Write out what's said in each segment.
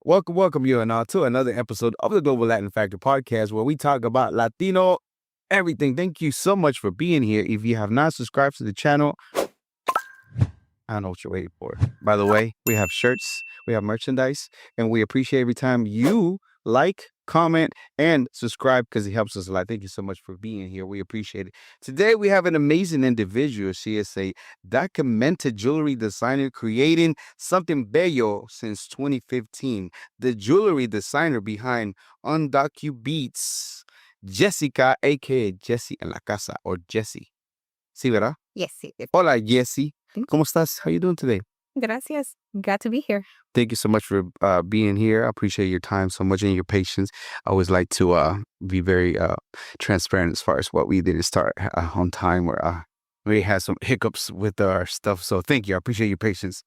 Welcome you and all to another episode of the Global Latin Factor podcast where we talk about Latino everything. Thank you so much for being here. If you have not subscribed to the channel, I don't know what you're waiting for. By the way, we have shirts, we have merchandise, and we appreciate every time you like, comment, and subscribe because it helps us a lot. Thank you so much for being here. We appreciate it. Today, we have an amazing individual. She is a documented jewelry designer creating something bello since 2015. The jewelry designer behind UndocuBeads, Jessica, a.k.a. Yessy en la casa, or Yessy. Sí, ¿verdad? Yessy. Hola, Yessy. ¿Cómo estás? How you doing today? Gracias. Glad to be here. Thank you so much for being here. I appreciate your time so much and your patience. I always like to be very transparent as far as what we didn't start on time or we had some hiccups with our stuff. So thank you. I appreciate your patience.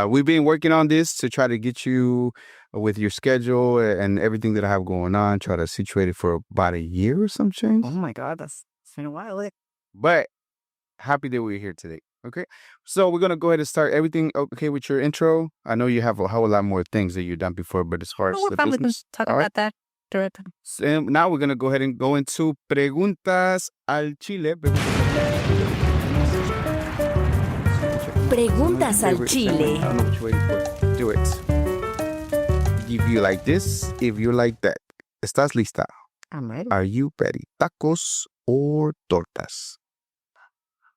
We've been working on this to try to get you with your schedule and everything that I have going on, try to situate it for about a year or some change. Oh my God, it's been a while. But happy that we're here today. Okay, so we're gonna go ahead and start everything. Okay, with your intro. I know you have a whole lot more things that you've done before, but as far as we're the probably going business, to talk about that directly. So, now we're gonna go ahead and go into preguntas al chile. Preguntas al chile. I don't know what you're waiting for. Do it. If you like this, if you like that. ¿Estás lista? I'm ready. Are you ready? ¿Tacos or tortas?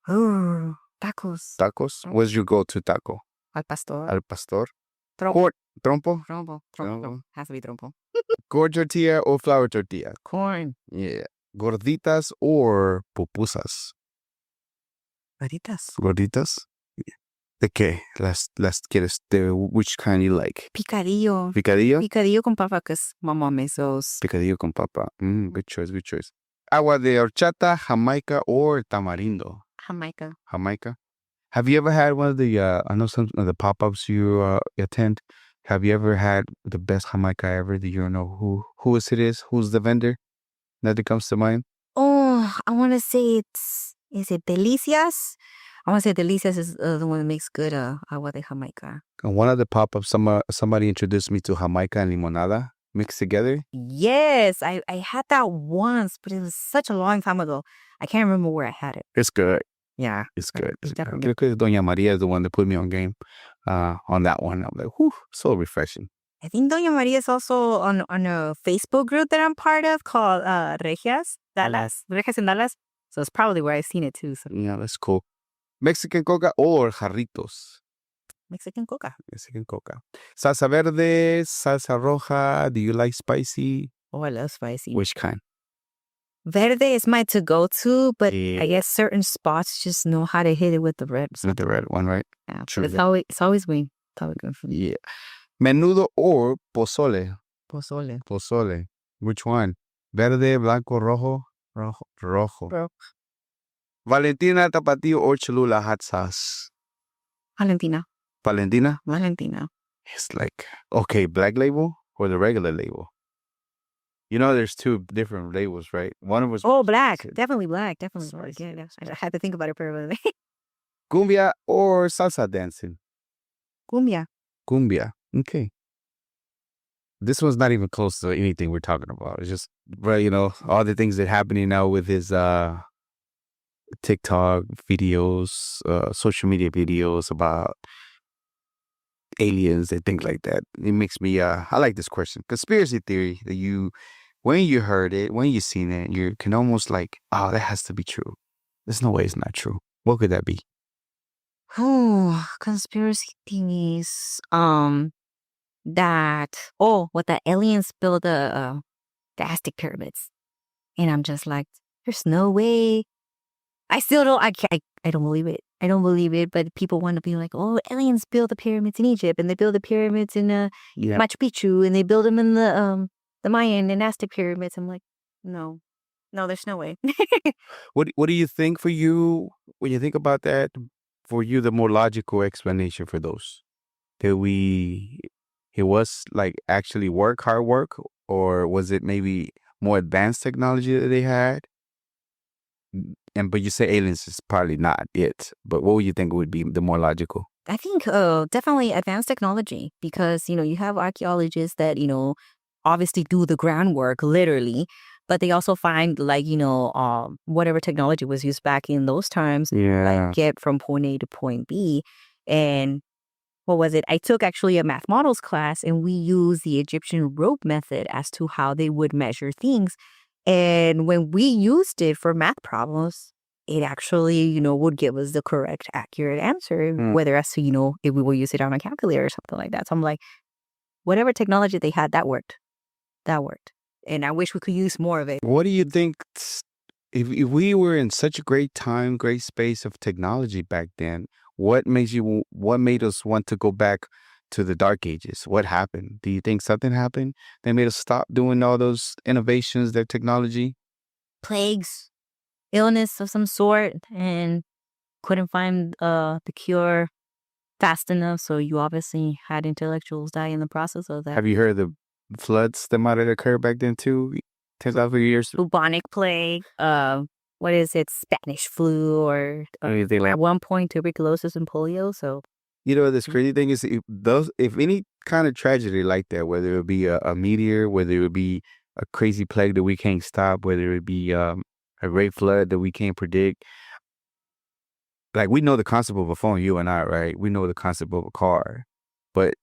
Oh, tacos. Tacos? What's your go-to taco? Al pastor. Al pastor? Trompo. Trompo? Trompo. Has to be trompo. Corn tortilla or flour tortilla? Corn. Yeah. Gorditas or pupusas? Gorditas. Gorditas? Yeah. ¿De qué? Las quieres, which kind you like? Picadillo. Picadillo? Picadillo con papa because my mom makes those. Picadillo con papa. Good choice, good choice. Agua de horchata, Jamaica, or tamarindo? Jamaica. Jamaica. Have you ever had one of the, I know some of the pop-ups you attend, have you ever had the best Jamaica ever? Do you know who it is? Who's the vendor? Nothing comes to mind? Oh, I want to say is it Delicias? I want to say Delicias is the one that makes good agua de Jamaica. And one of the pop-ups, somebody introduced me to Jamaica and limonada mixed together. Yes, I had that once, but it was such a long time ago. I can't remember where I had it. It's good. Yeah. It's good. It's definitely good. Because Doña Maria is the one that put me on game on that one. I'm like, whew, so refreshing. I think Doña Maria is also on a Facebook group that I'm part of called Regias en Dallas. So it's probably where I've seen it too. So. Yeah, that's cool. Mexican coca or jarritos? Mexican coca. Mexican coca. Salsa verde, salsa roja. Do you like spicy? Oh, I love spicy. Which kind? Verde is my to-go-to, but Yeah. I guess certain spots just know how to hit it with the red. With the red one, right? Yeah, True. It's always wing. It's always good for me. Yeah. Menudo or pozole? Pozole. Pozole. Which one? Verde, blanco, rojo? Rojo. Bro. Valentina, tapatio, or Cholula hot sauce? Valentina. Valentina? It's like, okay, black label or the regular label? You know, there's two different labels, right? One of us. Oh, black. Definitely black. Definitely black. Yeah, I had to think about it for a minute. Cumbia or salsa dancing? Cumbia. Okay. This one's not even close to anything we're talking about. It's just, you know, all the things that are happening now with his TikTok videos, social media videos about aliens and things like that. It makes me, I like this question. Conspiracy theory that when you heard it, when you seen it, you can almost like, oh, that has to be true. There's no way it's not true. What could that be? Oh, conspiracy thingies. What the aliens build the Aztec pyramids. And I'm just like, there's no way. I still don't, I don't believe it. I don't believe it, but people want to be like, oh, aliens build the pyramids in Egypt, and they build the pyramids in Machu Picchu, and they build them in the Mayan and Aztec pyramids. I'm like, no, there's no way. What do you think for you, when you think about that, for you, the more logical explanation for those? It was like actually hard work, or was it maybe more advanced technology that they had? But you say aliens is probably not it. But what would you think would be the more logical? I think definitely advanced technology because, you have archaeologists that, obviously do the groundwork literally, but they also find like, whatever technology was used back in those times, Yeah. like get from point A to point B. And what was it? I took actually a math models class and we used the Egyptian rope method as to how they would measure things. And when we used it for math problems, it actually, would give us the correct, accurate answer, whether as to, if we will use it on a calculator or something like that. So I'm like, whatever technology they had, that worked. That worked. And I wish we could use more of it. What do you think if we were in such a great time, great space of technology back then, what made us want to go back to the dark ages? What happened? Do you think something happened that made us stop doing all those innovations, their technology? Plagues, illness of some sort, and couldn't find the cure fast enough. So you obviously had intellectuals die in the process of that. Have you heard of the floods that might have occurred back then too? 10,000 years. Bubonic plague, what is it? Spanish flu, or Anything like at one point tuberculosis and polio. So this crazy thing is if any kind of tragedy like that, whether it be a meteor, whether it be a crazy plague that we can't stop, whether it be a great flood that we can't predict, like we know the concept of a phone, you and I, right? We know the concept of a car, but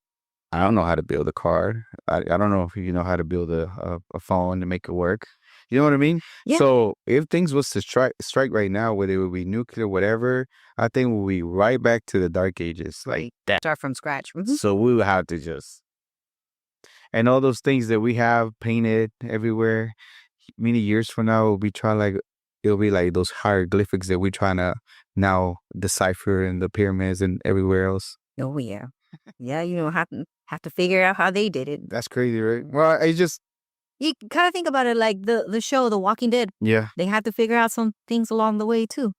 I don't know how to build a car. I don't know if you know how to build a phone to make it work. You know what I mean? Yeah. So if things was to strike right now, whether it would be nuclear, whatever, I think we'll be right back to the dark ages, like that. start from scratch. So we would have to and all those things that we have painted everywhere, many years from now, it'll be like those hieroglyphics that we're trying to now decipher in the pyramids and everywhere else. Oh yeah, yeah. Have to figure out how they did it. That's crazy, right? Well, I just You kind of think about it like the show The Walking Dead. yeah. They had to figure out some things along the way too.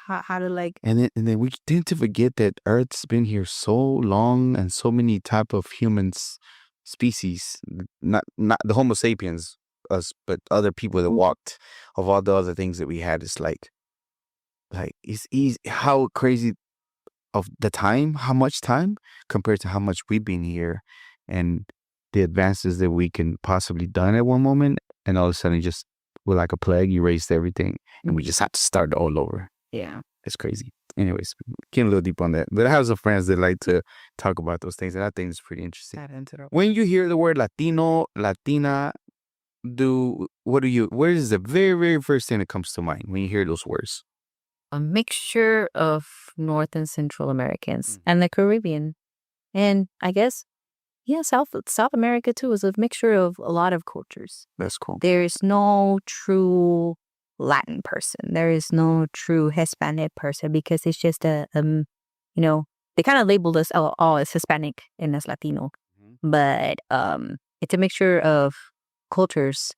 How to like. And then we tend to forget that Earth's been here so long and so many type of humans species, not the Homo sapiens, us, but other people that walked, of all the other things that we had. It's like it's easy how crazy of the time, how much time compared to how much we've been here and the advances that we can possibly done at one moment, and all of a sudden just with like a plague erased everything and we just have to start all over. Yeah. It's crazy. Anyways, getting a little deep on that. But I have some friends that like to talk about those things, and I think it's pretty interesting. When you hear the word Latino, Latina, where is the very, very first thing that comes to mind when you hear those words? A mixture of North and Central Americans and the Caribbean. And I guess, yeah, South America too is a mixture of a lot of cultures. That's cool. There is no true Latin person. There is no true Hispanic person because it's just they kind of labeled us all as Hispanic and as Latino. But it's a mixture of cultures,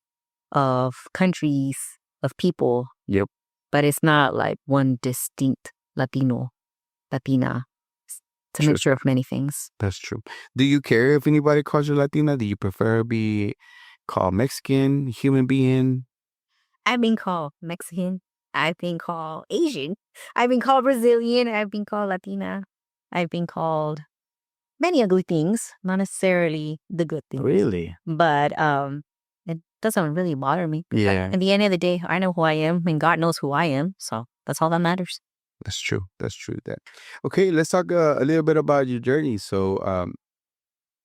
of countries, of people. Yep. But it's not like one distinct Latino, Latina. It's a mixture of many things. That's true. Do you care if anybody calls you Latina? Do you prefer to be called Mexican, human being? I've been called Mexican. I've been called Asian. I've been called Brazilian. I've been called Latina. I've been called many ugly things, not necessarily the good things. Really? But it doesn't really bother me. Yeah. At the end of the day, I know who I am, and God knows who I am. So that's all that matters. That's true. That's true. Okay, let's talk a little bit about your journey. So,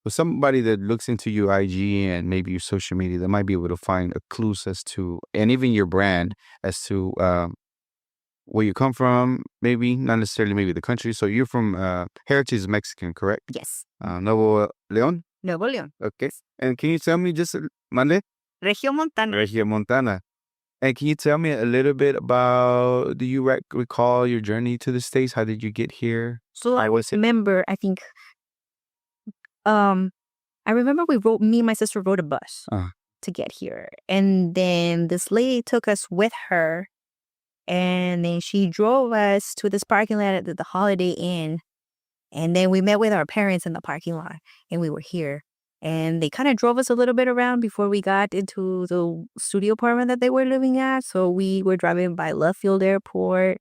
for somebody that looks into your IG and maybe your social media, they might be able to find a clues as to, and even your brand as to where you come from, maybe not necessarily maybe the country. So you're from heritage is Mexican, correct? Yes. Nuevo León. Nuevo León. Okay. And can you tell me Mande? Regiomontana. Regiomontana. And can you tell me a little bit about, do you recall your journey to the States? How did you get here? So I remember, I think, I remember me and my sister rode a bus to get here. And then this lady took us with her. And then she drove us to this parking lot at the Holiday Inn. And then we met with our parents in the parking lot. And we were here. And they kind of drove us a little bit around before we got into the studio apartment that they were living at. So we were driving by Love Field Airport.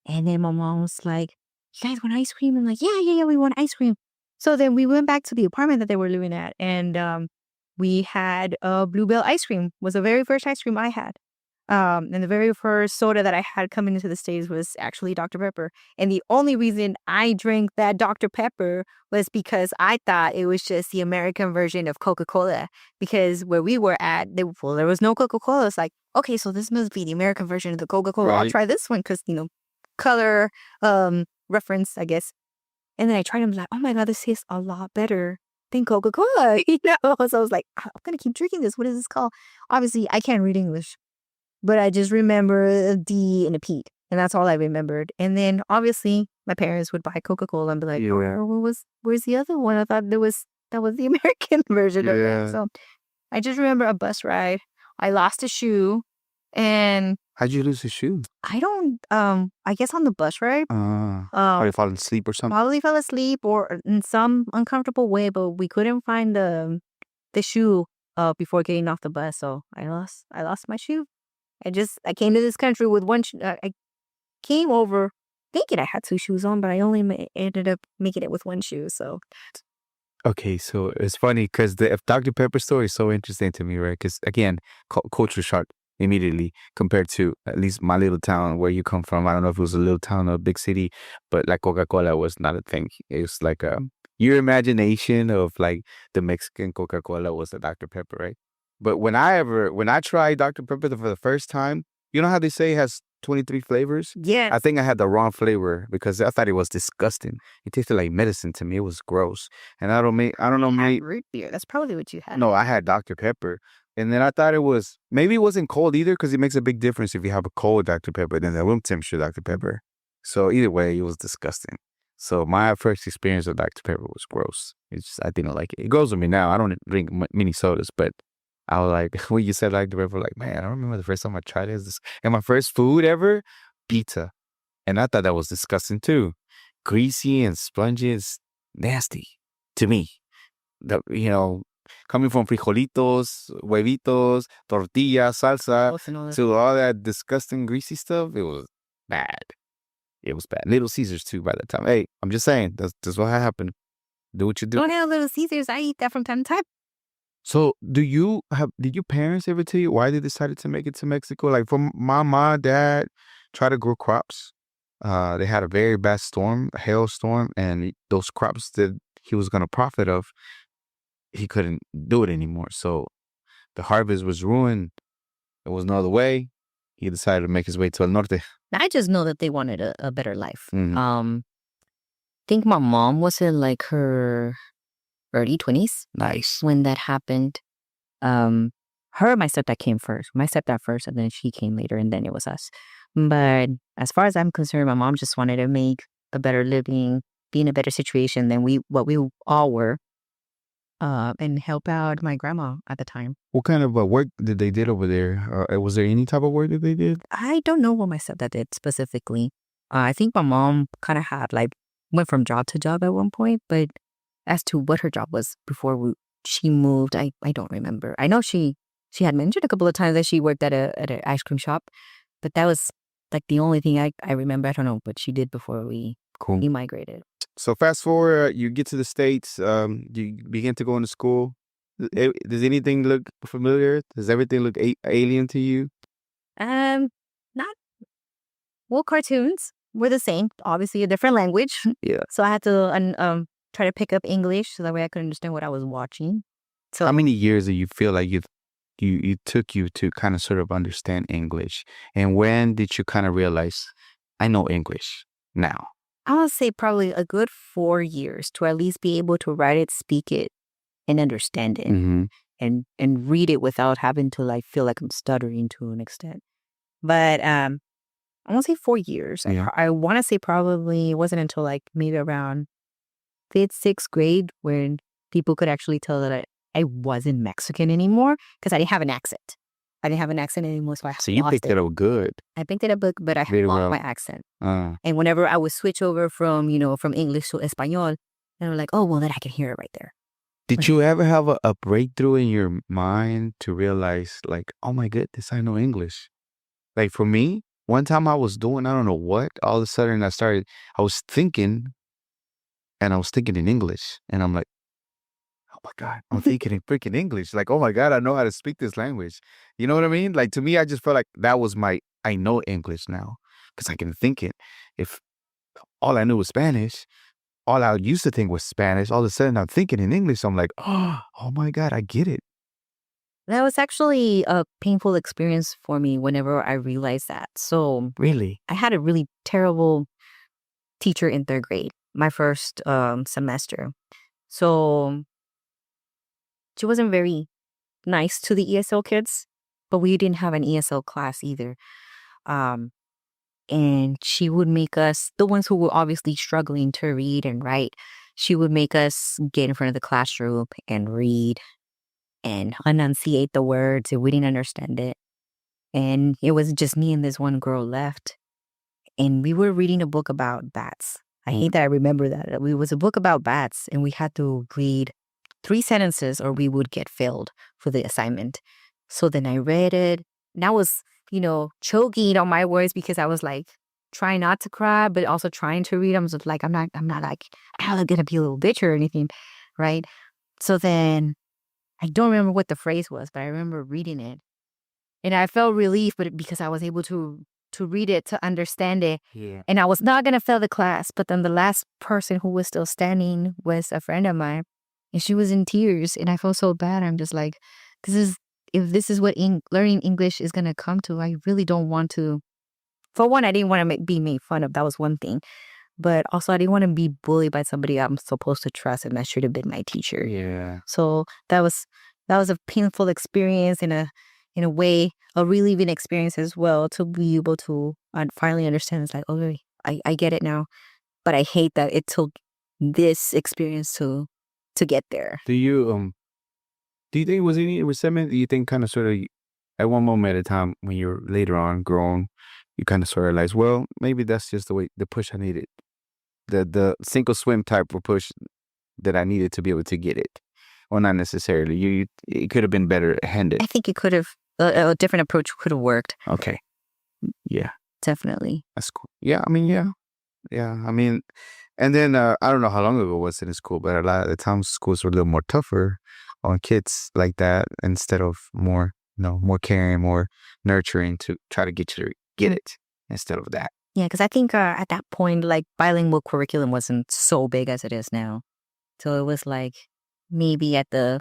And then my mom was like, you guys want ice cream? I'm like, yeah, we want ice cream. So then we went back to the apartment that they were living at, and we had Bluebell ice cream. Was the very first ice cream I had. And the very first soda that I had coming into the States was actually Dr. Pepper. And the only reason I drank that Dr. Pepper was because I thought it was just the American version of Coca-Cola. Because where we were at, there was no Coca-Cola. It's like, okay, so this must be the American version of the Coca-Cola. I'll Right. try this one because, color reference, I guess. And then I tried them like, oh my God, this tastes a lot better than Coca-Cola. So I was like, I'm going to keep drinking this. What is this called? Obviously, I can't read English. But I just remember a D and a P, and that's all I remembered. And then obviously my parents would buy Coca-Cola and be like, Yeah. where's the other one? I thought that was the American version of Yeah. that. So I just remember a bus ride. I lost a shoe, and How'd you lose a shoe? I don't I guess on the bus ride. Probably falling asleep or something. Probably fell asleep or in some uncomfortable way, but we couldn't find the shoe before getting off the bus. So I lost my shoe. I came to this country with one I came over thinking I had two shoes on, but I only ended up making it with one shoe. So Okay, so it's funny because the Dr. Pepper story is so interesting to me, right? Because again, culture shock immediately compared to at least my little town where you come from. I don't know if it was a little town or a big city, but like Coca-Cola was not a thing. It was like your imagination of like the Mexican Coca-Cola was the Dr. Pepper, right? But when I tried Dr. Pepper for the first time, you know how they say it has 23 flavors? yeah, I think I had the wrong flavor because I thought it was disgusting. It tasted like medicine to me. It was gross. And I don't know, maybe, root beer. That's probably what you had. no, I had Dr. Pepper. And then I thought maybe it wasn't cold either because it makes a big difference if you have a cold Dr. Pepper than the room temperature Dr. Pepper. So either way, it was disgusting. So my first experience with Dr. Pepper was gross. I didn't like it. It goes with me now. I don't drink mini sodas, but I was like, when you said Dr. Pepper, like, man, I remember the first time I tried it. And my first food ever, pizza. And I thought that was disgusting too. Greasy and spongy. It's nasty to me. Coming from frijolitos, huevitos, tortillas, salsa, to all that disgusting greasy stuff, it was bad. It was bad. Little Caesars too by the time. Hey, I'm just saying, that's what happened. Do what you do. Don't have Little Caesars. I eat that from time to time. So did your parents ever tell you why they decided to make it to Mexico? Like from my mom, dad tried to grow crops. They had a very bad storm, a hailstorm, and those crops that he was going to profit of, he couldn't do it anymore. So the harvest was ruined. There was no other way. He decided to make his way to El Norte. I just know that they wanted a better life. Mhm. I think my mom was in like her early 20s Nice. when that happened. Her and my stepdad came first. My stepdad first, and then she came later, and then it was us. But as far as I'm concerned, my mom just wanted to make a better living, be in a better situation than what we all were, and help out my grandma at the time. What kind of work did they did over there? Was there any type of work that they did? I don't know what my stepdad did specifically. I think my mom kind of had went from job to job at one point, but as to what her job was before she moved, I don't remember. I know she had mentioned a couple of times that she worked at an ice cream shop, but that was like the only thing I remember. I don't know what she did before we migrated. So fast forward, you get to the States, you begin to go into school. Does anything look familiar? Does everything look alien to you? Not well. Cartoons were the same, obviously a different language. Yeah. So I had to try to pick up English so that way I could understand what I was watching. So how many years do you feel like you took you to kind of sort of understand English? And when did you kind of realize, I know English now? I would say probably a good 4 years to at least be able to write it, speak it, and understand it, Mm-hmm. and read it without having to feel like I'm stuttering to an extent. But I won't say 4 years. Yeah. I want to say probably it wasn't until maybe around 5th, 6th grade when people could actually tell that I wasn't Mexican anymore because I didn't have an accent. I didn't have an accent anymore, so So you picked it up good. I picked it up, but I Very lost well. my accent. Uh, And whenever I would switch over from English to Espanol, they were like, oh, well, then I can hear it right there. did you ever have a breakthrough in your mind to realize, like, oh my goodness, I know English? Like for me, one time I was doing, I don't know what, all of a sudden I was thinking, and I was thinking in English, and I'm like, oh my God, I'm thinking in freaking English. Like, oh my God, I know how to speak this language. You know what I mean? Like, to me, I just felt like that was I know English now because I can think it. If all I knew was Spanish, all I used to think was Spanish, all of a sudden I'm thinking in English. I'm like, oh my God, I get it. That was actually a painful experience for me whenever I realized that. So Really? I had a really terrible teacher in third grade, my first semester. So she wasn't very nice to the ESL kids, but we didn't have an ESL class either. Um, and she would make us, the ones who were obviously struggling to read and write, she would make us get in front of the classroom and read and enunciate the words if we didn't understand it. And it was just me and this one girl left. And we were reading a book about bats. I hate that I remember that. It was a book about bats, and we had to read 3 sentences or we would get failed for the assignment. So then I read it. And I was, choking on my words because I was like trying not to cry, but also trying to read. I'm just like, I'm not like, I'm gonna be a little bitch or anything, right? So then I don't remember what the phrase was, but I remember reading it. And I felt relief, but because I was able to read it, to understand it. Yeah. And I was not going to fail the class. But then the last person who was still standing was a friend of mine. And she was in tears. And I felt so bad. I'm just like, if this is what learning English is going to come to, I really don't want to. For one, I didn't want to be made fun of. That was one thing. But also, I didn't want to be bullied by somebody I'm supposed to trust. And that should have been my teacher. Yeah. So that was a painful experience in a way, a relieving experience as well, to be able to finally understand. It's like, oh, I get it now. But I hate that it took this experience to get there. Do you think it was any resentment? Do you think kind of sort of at one moment at a time when you're later on grown, you kind of sort of realize, well, maybe that's just the push I needed, the sink or swim type of push that I needed to be able to get it, or not necessarily. It could have been better handed. I think it could have, a different approach could have worked. Okay. Yeah. Definitely. That's cool. Yeah. I mean, yeah. I mean, and then I don't know how long ago it was in school, but a lot of the times schools were a little more tougher on kids like that, instead of more, more caring, more nurturing to try to get you to get it instead of that. Yeah, because I think at that point, like, bilingual curriculum wasn't so big as it is now. So it was like maybe at the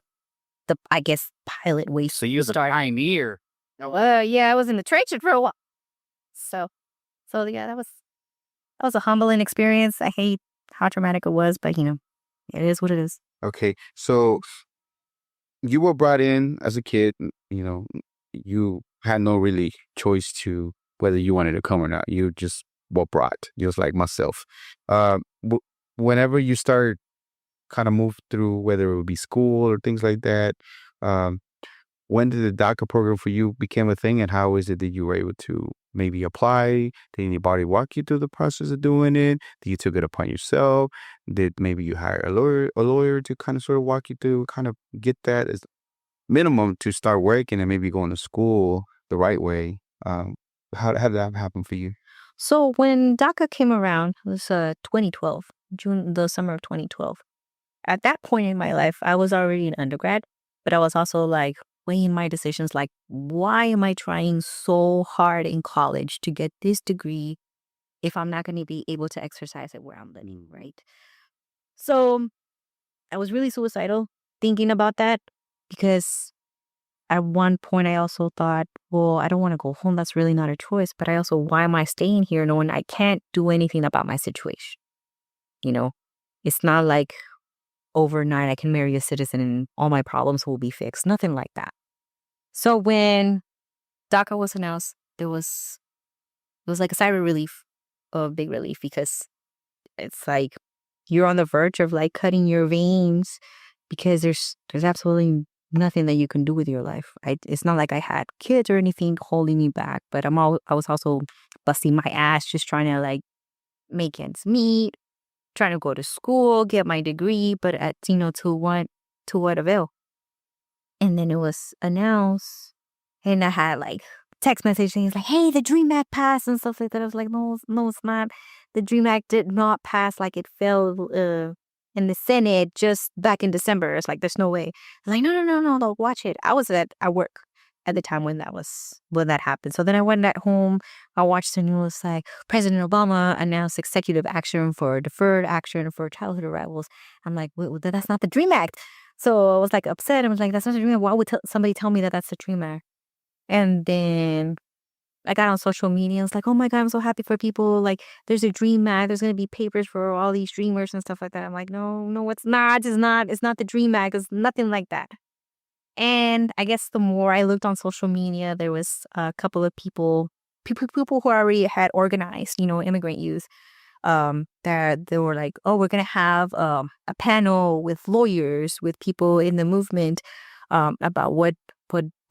I guess pilot way. So you was a pioneer. Yeah, I was in the trenches for a while. So yeah, that was a humbling experience. I hate how traumatic it was, but it is what it is. Okay, so you were brought in as a kid. You had no really choice to whether you wanted to come or not. You just were brought, just like myself. Whenever you start kind of move through, whether it would be school or things like that, when did the DACA program for you became a thing, and how is it that you were able to maybe apply? Did anybody walk you through the process of doing it? Did you took it upon yourself? Did maybe you hire a lawyer to kind of sort of walk you through, kind of get that as minimum to start working and maybe going to school the right way? How did that happen for you? So when DACA came around, it was 2012, the summer of 2012. At that point in my life, I was already an undergrad, but I was also like weighing my decisions, like, why am I trying so hard in college to get this degree if I'm not going to be able to exercise it where I'm living, right? So I was really suicidal thinking about that, because at one point I also thought, well, I don't want to go home. That's really not a choice. But I also, why am I staying here knowing I can't do anything about my situation? It's not like overnight I can marry a citizen and all my problems will be fixed. Nothing like that. So when DACA was announced, it was like a sigh of relief, a big relief, because it's like you're on the verge of like cutting your veins, because there's absolutely nothing that you can do with your life. It's not like I had kids or anything holding me back, but I was also busting my ass just trying to like make ends meet, trying to go to school, get my degree, but to what avail? And then it was announced, and I had like text message saying, like, hey, the DREAM Act passed and stuff like that. I was like, no, it's not. The DREAM Act did not pass. Like, it fell in the Senate just back in December. It's like, there's no way. I'm like, no, watch it. I was at work at the time when that happened. So then I went at home. I watched the news, like, President Obama announced executive action for deferred action for childhood arrivals. I'm like, wait, that's not the DREAM Act. So I was like upset. I was like, that's not the DREAM Act. Why would somebody tell me that that's the DREAM Act? And then I got on social media. It's like, oh my God, I'm so happy for people. Like, there's a DREAM Act. There's going to be papers for all these dreamers and stuff like that. I'm like, no, it's not. It's not. It's not the DREAM Act. It's nothing like that. And I guess the more I looked on social media, there was a couple of people who already had organized, immigrant youth, that they were like, oh, we're going to have a panel with lawyers, with people in the movement, about what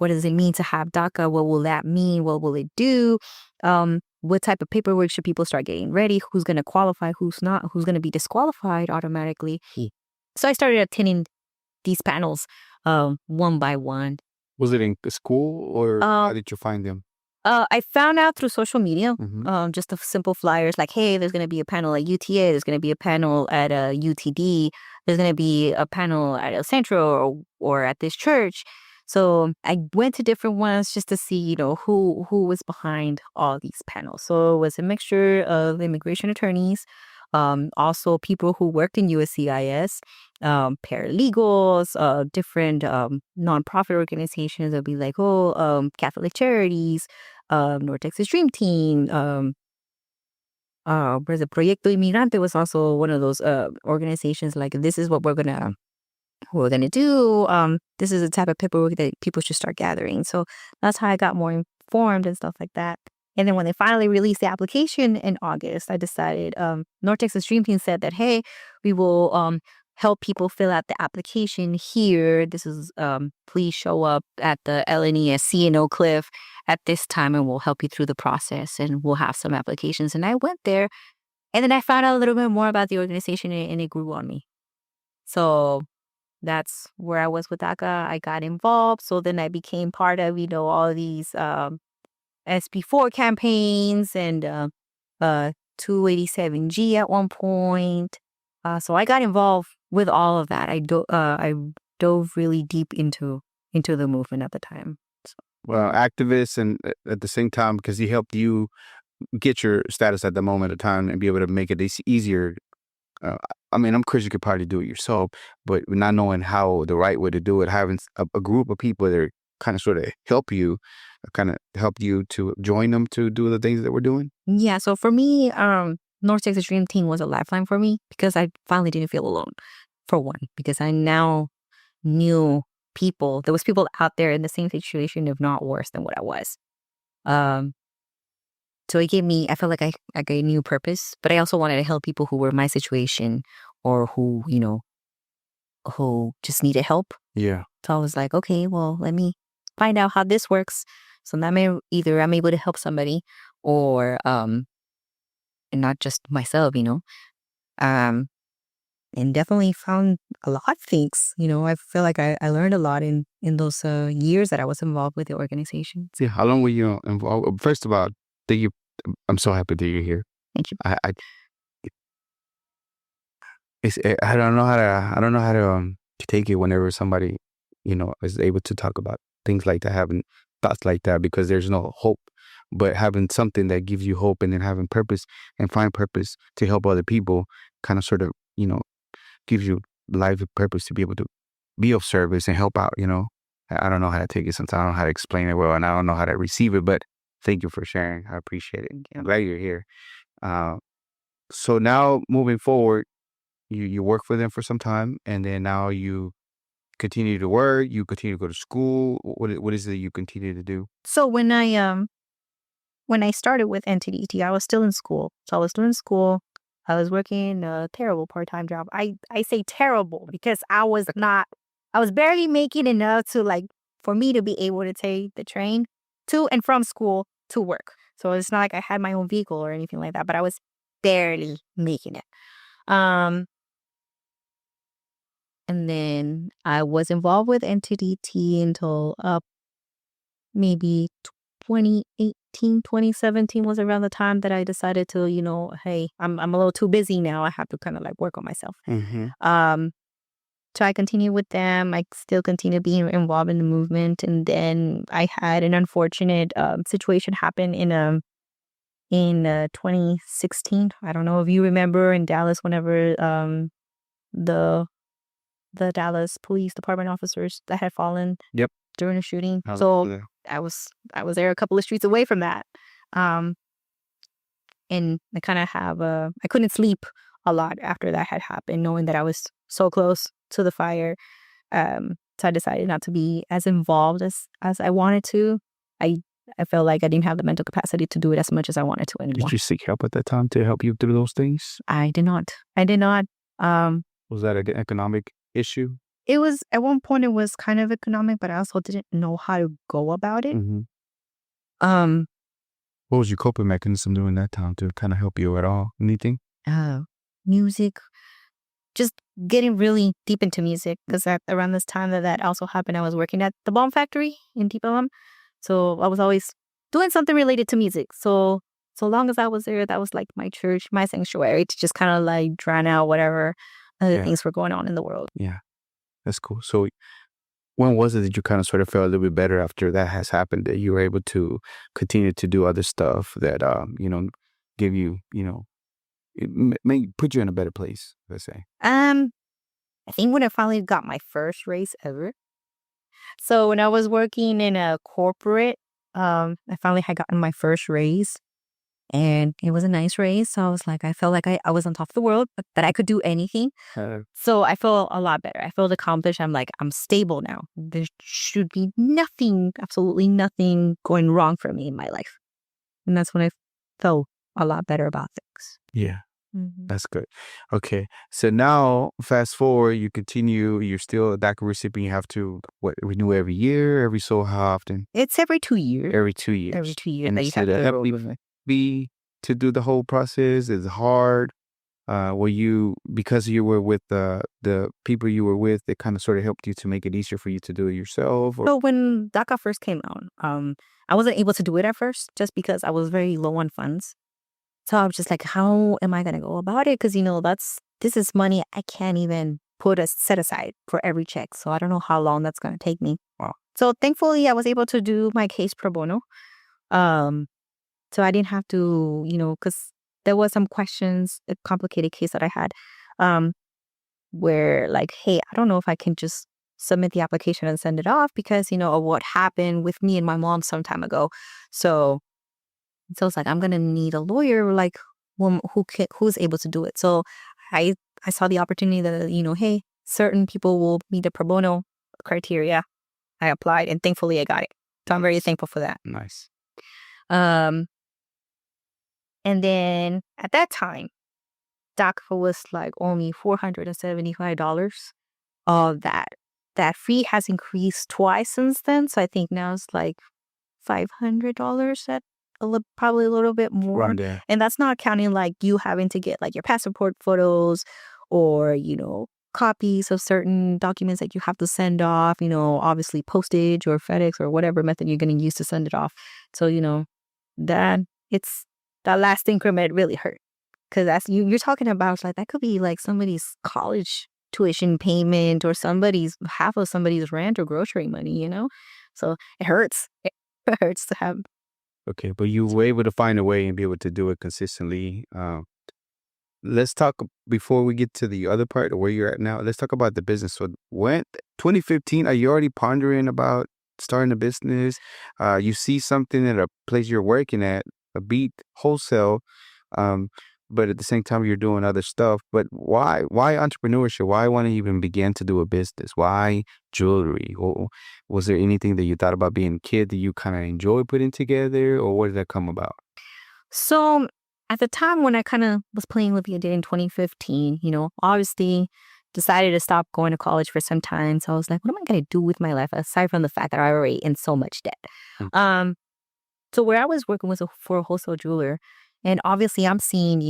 does it mean to have DACA? What will that mean? What will it do? What type of paperwork should people start getting ready? Who's going to qualify? Who's not? Who's going to be disqualified automatically? So I started attending these panels one by one. Was it in school or how did you find them? I found out through social media, Mm-hmm. just the simple flyers like, hey, there's going to be a panel at UTA. There's going to be a panel at UTD. There's going to be a panel at El Centro or at this church. So I went to different ones just to see, who was behind all these panels. So it was a mixture of immigration attorneys, also people who worked in USCIS, paralegals, different nonprofit organizations. It'll be like, Catholic Charities, North Texas Dream Team, there's a Proyecto Inmigrante was also one of those organizations. Like, this is what we're gonna do. This is the type of paperwork that people should start gathering. So that's how I got more informed and stuff like that. And then when they finally released the application in August, I decided, North Texas Dream Team said that, hey, we will help people fill out the application here. This is, please show up at the LNESC in Oak Cliff at this time and we'll help you through the process and we'll have some applications. And I went there and then I found out a little bit more about the organization and it grew on me. So that's where I was with DACA. I got involved. So then I became part of, all these SB4 campaigns and 287G at one point. So I got involved with all of that. I dove really deep into the movement at the time. So. Well, activists, and at the same time, because he helped you get your status at the moment of time and be able to make it easier. I mean, I'm sure you could probably do it yourself, but not knowing how the right way to do it, having a group of people that are kind of sort of help you to join them to do the things that we're doing. Yeah. So for me, North Texas Dream Team was a lifeline for me because I finally didn't feel alone, for one, because I now knew people. There was people out there in the same situation, if not worse than what I was. So it gave me, I felt like I got a new purpose, but I also wanted to help people who were in my situation or who, who just needed help. Yeah. So I was like, okay, well, let me find out how this works. So that either I'm able to help somebody or, and not just myself, and definitely found a lot of things. I feel like I learned a lot in those years that I was involved with the organization. Yeah. How long were you involved? First of all, I'm so happy that you're here. Thank you. I don't know how to take it whenever somebody, is able to talk about things like that, having thoughts like that, because there's no hope, but having something that gives you hope and then having purpose and find purpose to help other people kind of sort of, gives you life and purpose to be able to be of service and help out, I don't know how to take it sometimes. I don't know how to explain it well, and I don't know how to receive it, but thank you for sharing. I appreciate it. I'm glad you're here. So now moving forward, you work for them for some time, and then now you continue to work, you continue to go to school. What is it you continue to do? So when I started with NTDT, I was still in school. So I was still in school. I was working a terrible part-time job. I say terrible because I was barely making enough for me to be able to take the train to and from school to work. So it's not like I had my own vehicle or anything like that, but I was barely making it. And then I was involved with NTDT until maybe 2018, 2017 was around the time that I decided to, hey, I'm a little too busy now. I have to kind of like work on myself. So I continued with them. I still continue being involved in the movement. And then I had an unfortunate situation happen in 2016. I don't know if you remember in Dallas, whenever the Dallas Police Department officers that had fallen during a shooting. So I was there a couple of streets away from that. And I kind of I couldn't sleep a lot after that had happened, knowing that I was so close to the fire. So I decided not to be as involved as I wanted to. I felt like I didn't have the mental capacity to do it as much as I wanted to anymore. Did you seek help at that time to help you through those things? I did not. Was that an economic issue? It was, at one point it was kind of economic, but I also didn't know how to go about it. What was your coping mechanism during that time to kind of help you at all? Anything? Music. Just getting really deep into music, because around this time that also happened, I was working at the Bomb Factory in Deep Ellum. So I was always doing something related to music. So long as I was there, that was like my church, my sanctuary, to just kind of like drown out whatever other things were going on in the world. Yeah, that's cool. So when was it that you kind of sort of felt a little bit better after that has happened, that you were able to continue to do other stuff that, give you, it may put you in a better place, let's say? I think when I finally got my first raise ever. So when I was working in a corporate, I finally had gotten my first raise, and it was a nice raise. So I was like, I felt like I was on top of the world, but that I could do anything. So I felt a lot better. I felt accomplished. I'm like, I'm stable now. There should be nothing, absolutely nothing going wrong for me in my life. And that's when I felt a lot better about things. Yeah. That's good. Okay. So now, fast forward, you continue, you're still a DACA recipient. You have to, renew every year, every so how often? It's every 2 years. Every 2 years. Every 2 years. And that you you said have it to helped roll with. be to do the whole process? Is it hard? Were you, because you were with the people you were with, it kind of sort of helped you to make it easier for you to do it yourself? Or? So when DACA first came out, I wasn't able to do it at first just because I was very low on funds. So I was just like, how am I going to go about it? Because, this is money I can't even set aside for every check. So I don't know how long that's going to take me. Wow. So thankfully, I was able to do my case pro bono. So I didn't have to, because there was some questions, a complicated case that I had, where like, hey, I don't know if I can just submit the application and send it off because, of what happened with me and my mom some time ago. So it's like, I'm going to need a lawyer, like who's able to do it. So I saw the opportunity that, hey, certain people will meet the pro bono criteria. I applied and thankfully I got it. So I'm very thankful for that. Nice. And then at that time, DACA was like only $475. That fee has increased twice since then. So I think now it's like $500 at probably a little bit more. Around there. And that's not counting like you having to get like your passport photos or, copies of certain documents that you have to send off, obviously postage or FedEx or whatever method you're going to use to send it off. So, that last increment really hurt. Because that's you're talking about like that could be like somebody's college tuition payment or half of somebody's rent or grocery money, So it hurts. It hurts to have. Okay, but you were able to find a way and be able to do it consistently. Let's talk, before we get to the other part of where you're at now, let's talk about the business. So when 2015, are you already pondering about starting a business? You see something at a place you're working at, a bead wholesale, but at the same time you're doing other stuff. But why entrepreneurship? Why want to even begin to do a business? Why jewelry? Or was there anything that you thought about being a kid that you kind of enjoy putting together, or where did that come about? So at the time when I kind of was playing with the idea in 2015, obviously decided to stop going to college for some time. So I was like, what am I going to do with my life aside from the fact that I already in so much debt? So where I was working was for a wholesale jeweler. And obviously I'm seeing,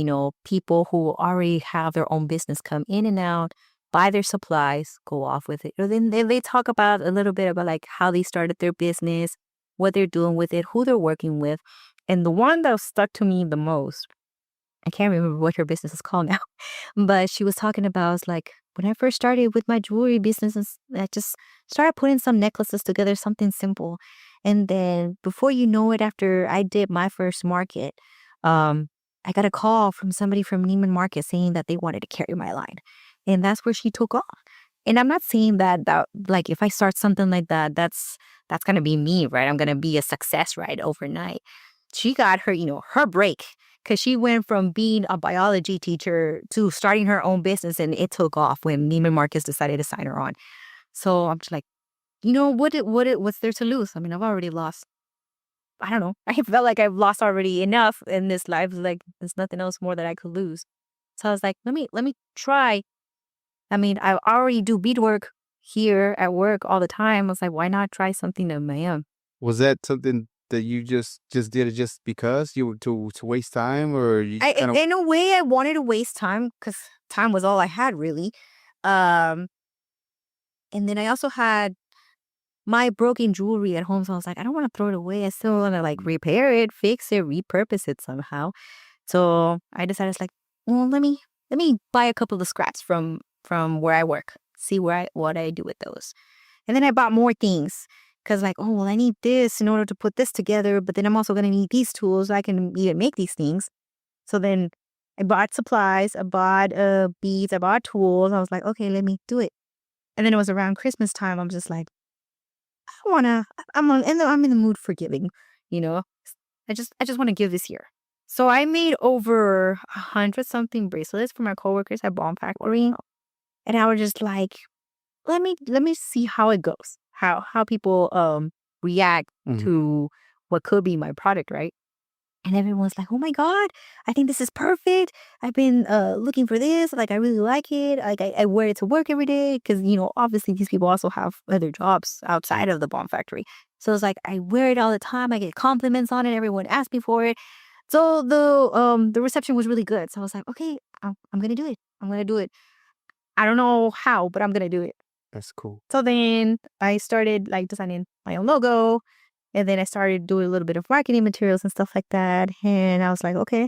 people who already have their own business come in and out, buy their supplies, go off with it. Or then they talk about a little bit about like how they started their business, what they're doing with it, who they're working with. And the one that stuck to me the most, I can't remember what her business is called now, but she was talking about, it's like, when I first started with my jewelry business, I just started putting some necklaces together, something simple. And then before you know it, after I did my first market, I got a call from somebody from Neiman Marcus saying that they wanted to carry my line. And that's where she took off. And I'm not saying that like if I start something like that, that's gonna be me, right? I'm gonna be a success, right, overnight. She got her, her break, because she went from being a biology teacher to starting her own business, and it took off when Neiman Marcus decided to sign her on. So I'm just like, what's there to lose? I mean, I've already lost. I don't know. I felt like I've lost already enough in this life. Like there's nothing else more that I could lose. So I was like, let me try. I mean, I already do beadwork here at work all the time. I was like, why not try something of my own? Was that something that you just did it just because you were to waste time, or you kind of? In a way, I wanted to waste time because time was all I had, really. Um, and then I also had my broken jewelry at home, so I was like, I don't want to throw it away. I still want to like repair it, fix it, repurpose it somehow. So I decided, it's like, well, let me buy a couple of scraps from where I work, see what I do with those. And then I bought more things because, like, oh, well, I need this in order to put this together, but then I'm also going to need these tools so I can even make these things. So then I bought supplies, I bought beads, I bought tools. I was like, okay, let me do it. And then it was around Christmas time. I'm just like, I'm in the mood for giving, you know. I just want to give this year. So I made over 100-something bracelets for my coworkers at Bomb Factory, and I was just like, let me see how it goes, how people react to what could be my product, right? And everyone's like, oh my God, I think this is perfect. I've been looking for this. Like, I really like it. Like, I wear it to work every day because, obviously these people also have other jobs outside of the bomb factory. So it's like, I wear it all the time. I get compliments on it. Everyone asks me for it. So the reception was really good. So I was like, okay, I'm going to do it. I'm going to do it. I don't know how, but I'm going to do it. That's cool. So then I started like designing my own logo. And then I started doing a little bit of marketing materials and stuff like that. And I was like, okay,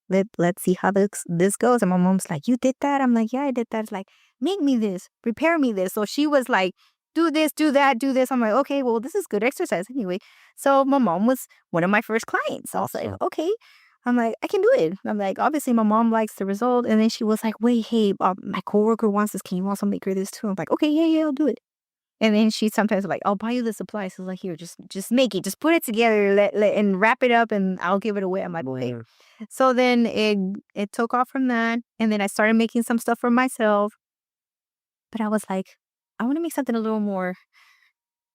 let's see how this goes. And my mom's like, you did that? I'm like, yeah, I did that. It's like, make me this, prepare me this. So she was like, do this, do that, do this. I'm like, okay, well, this is good exercise anyway. So my mom was one of my first clients. I was like, okay. I'm like, I can do it. I'm like, obviously my mom likes the result. And then she was like, wait, hey, my coworker wants this. Can you also make her this too? I'm like, okay, yeah, I'll do it. And then she sometimes like, I'll buy you the supplies. So like, here, just make it, just put it together, and wrap it up, and I'll give it away. I'm like, okay. So then it took off from that, and then I started making some stuff for myself. But I was like, I want to make something a little more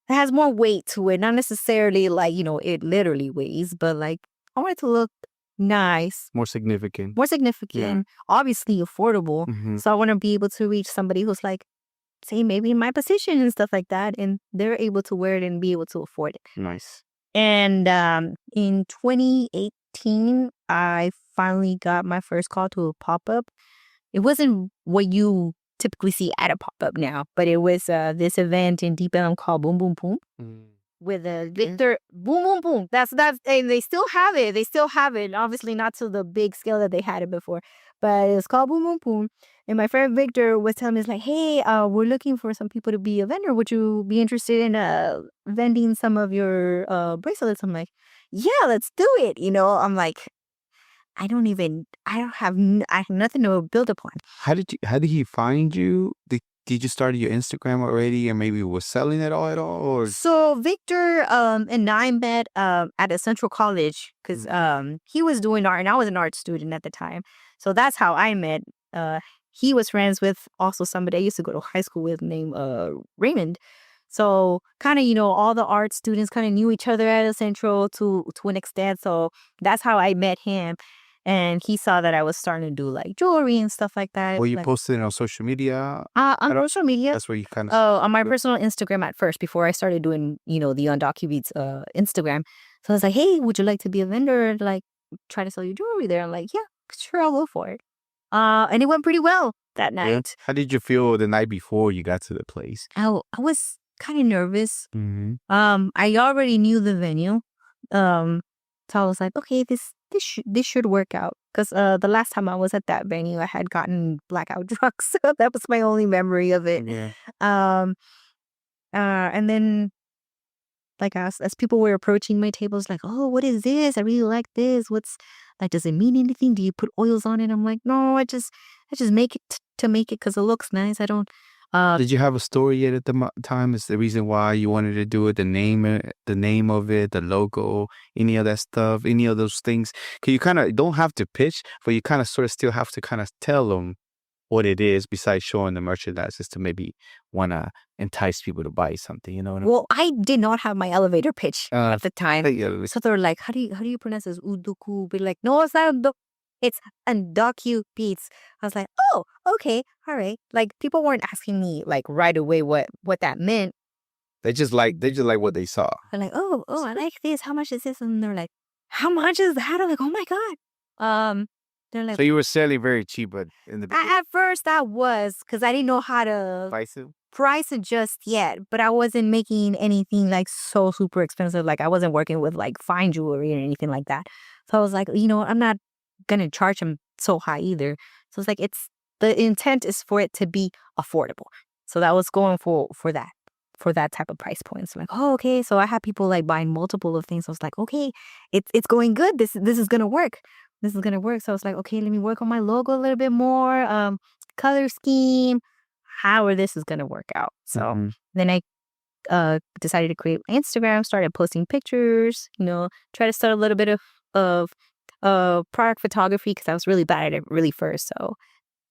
that has more weight to it, not necessarily like it literally weighs, but like I want it to look nice, More significant. Obviously affordable. So I want to be able to reach somebody who's like, say maybe in my position and stuff like that, and they're able to wear it and be able to afford it. Nice. And in 2018, I finally got my first call to a pop-up. It wasn't what you typically see at a pop-up now, but it was this event in Deep Ellum called Boom Boom Boom. With Victor Boom Boom Boom. That's and they still have it. They still have it. Obviously not to the big scale that they had it before, but it's called Boom Boom Boom. And my friend Victor was telling me, it's like, hey, we're looking for some people to be a vendor. Would you be interested in vending some of your bracelets? I'm like, yeah, let's do it. I'm like, I have nothing to build upon. How did he find you? Did you start your Instagram already, and maybe was selling it all at all? Or? So Victor and I met at a Central College because he was doing art and I was an art student at the time. So that's how I met. He was friends with also somebody I used to go to high school with named Raymond. So kind of, all the art students kind of knew each other at a Central to an extent. So that's how I met him. And he saw that I was starting to do like jewelry and stuff like that. Were you posting it on social media? On social media. That's where you kind of... on my personal Instagram at first, before I started doing, the UndocuBeads Instagram. So I was like, hey, would you like to be a vendor? Like, try to sell your jewelry there? I'm like, yeah, sure, I'll go for it. And it went pretty well that night. Yeah. How did you feel the night before you got to the place? I was kind of nervous. Mm-hmm. I already knew the venue. So I was like, okay, this should work out. Because the last time I was at that venue, I had gotten blackout drunk, so that was my only memory of it. Yeah. And then like as people were approaching my tables, like, oh, what is this? I really like this. What's like? Does it mean anything? Do you put oils on it? I'm like, no, I just make it to make it because it looks nice. I don't. Did you have a story yet at the time? Is the reason why you wanted to do it? The name of it, the logo, any of that stuff, any of those things? Cause you kind of don't have to pitch, but you kind of sort of still have to kind of tell them what it is besides showing the merchandise, is to maybe want to entice people to buy something, you know what I mean? Well, I did not have my elevator pitch at the time. Yeah. So they're like, how do you pronounce this? Udoku. But like, no, it's not it's UndocuBeads. I was like, oh, okay, all right. Like people weren't asking me like right away what that meant. They just like what they saw. They're like, oh, I like this. How much is this? And they're like, how much is that? I'm like, oh my God. They're like, So you were selling very cheap, but in the beginning, at first I was, because I didn't know how to price it just yet, but I wasn't making anything like so super expensive. Like I wasn't working with like fine jewelry or anything like that. So I was like, I'm not gonna charge them so high either. So it's like the intent is for it to be affordable. So that was going for that type of price point. So like, oh, okay. So I had people like buying multiple of things. I was like, okay, it's going good. This is gonna work. This is gonna work. So I was like, okay, let me work on my logo a little bit more. Color scheme, how this is gonna work out. So then I decided to create Instagram, started posting pictures, try to start a little bit of product photography because I was really bad at it really first. So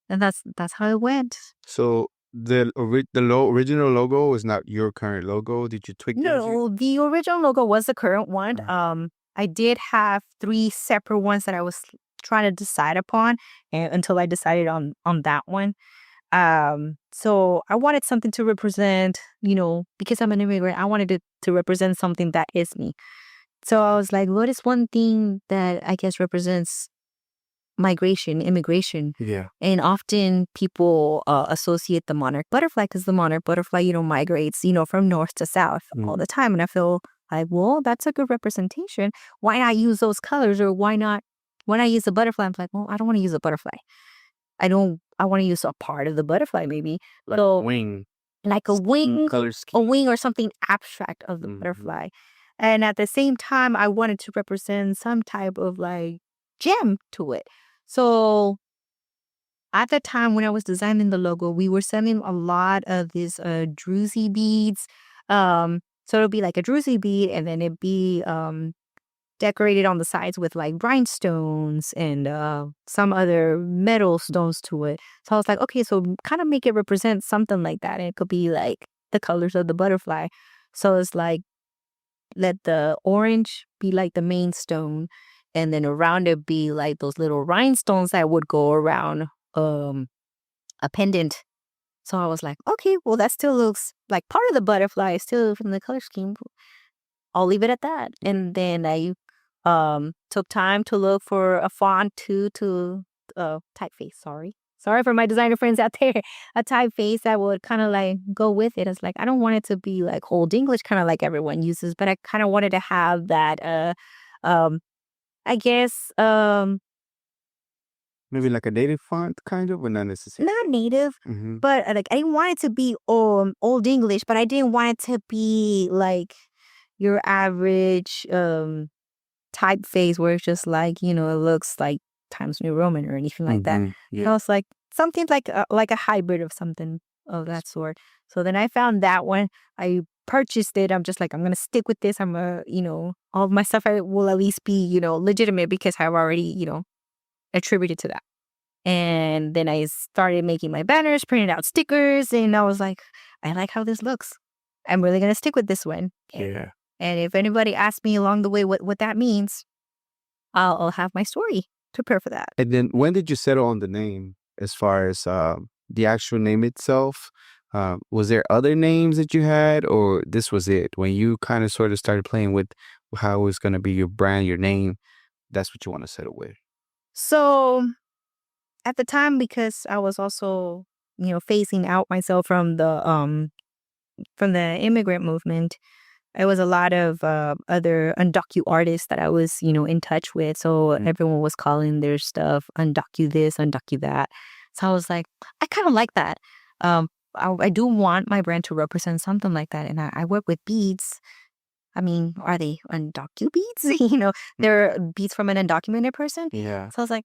and that's how it went. So the original logo is not your current logo. Did you tweak it? No, the original logo was the current one. I did have 3 separate ones that I was trying to decide upon, and until I decided on that one. So I wanted something to represent, because I'm an immigrant, I wanted it to represent something that is me. So I was like, what is one thing that I guess represents immigration? Yeah. And often people associate the monarch butterfly because the monarch butterfly, migrates, from north to south all the time. And I feel like, well, that's a good representation. Why not use those colors? Or why not use a butterfly? I'm like, well, I don't want to use a butterfly. I want to use a part of the butterfly, maybe. Like a wing. Like a wing, color scheme. a wing or something abstract of the butterfly. And at the same time, I wanted to represent some type of like gem to it. So at the time when I was designing the logo, we were selling a lot of these druzy beads. So it'll be like a druzy bead, and then it'd be decorated on the sides with like rhinestones and some other metal stones to it. So I was like, okay, so kind of make it represent something like that. And it could be like the colors of the butterfly. So it's like, let the orange be like the main stone, and then around it be like those little rhinestones that would go around a pendant. So I was like, okay, well, that still looks like part of the butterfly, still from the color scheme. I'll leave it at that. And then I took time to look for a font to typeface. Sorry for my designer friends out there. A typeface that would kind of like go with it. It's like, I don't want it to be like Old English, kind of like everyone uses, but I kind of wanted to have that, I guess, maybe like a native font, kind of, but not necessarily. Not native, but like I didn't want it to be Old English, but I didn't want it to be like your average typeface where it's just like, it looks like Times New Roman or anything like that. Yeah. So I was like, something like a hybrid of something of that sort. So then I found that one. I purchased it. I'm just like, I'm going to stick with this. I'm all of my stuff will at least be, legitimate because I've already, attributed to that. And then I started making my banners, printed out stickers, and I was like, I like how this looks. I'm really going to stick with this one. Yeah. And if anybody asks me along the way what that means, I'll have my story to prepare for that. And then when did you settle on the name as far as the actual name itself? Was there other names that you had, or this was it? When you kind of sort of started playing with how it was going to be your brand, your name, that's what you want to settle with? So at the time, because I was also, phasing out myself from the from the immigrant movement, it was a lot of other undocu artists that I was, in touch with. So everyone was calling their stuff undocu this, undocu that. So I was like, I kind of like that. I do want my brand to represent something like that. And I work with beads. I mean, are they UndocuBeads? They're beads from an undocumented person. Yeah. So I was like,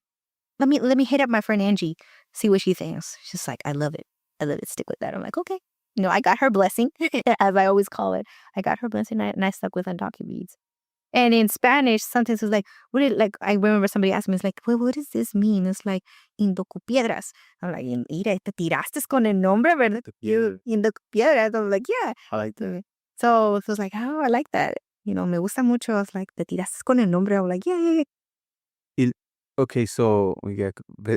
let me hit up my friend Angie, see what she thinks. She's like, I love it. I love it. Stick with that. I'm like, okay. I got her blessing, as I always call it. I got her blessing, and I stuck with UndocuBeads. And in Spanish, sometimes it's like, I remember somebody asked me, it's like, well, what does this mean? It's like, Indocupiedras. I'm like, mira, te tiraste con el nombre, ¿verdad? Indocupiedras. I'm like, yeah. I like that. So it was like, oh, I like that. Me gusta mucho. I was like, te tiraste con el nombre. I'm like, yeah. Okay, so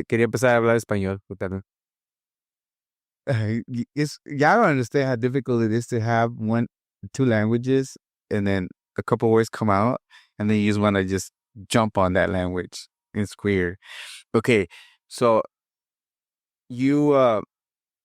quería empezar a hablar español. Y'all don't understand how difficult it is to have two languages and then a couple words come out and then you just want to just jump on that language. It's weird. Okay, so you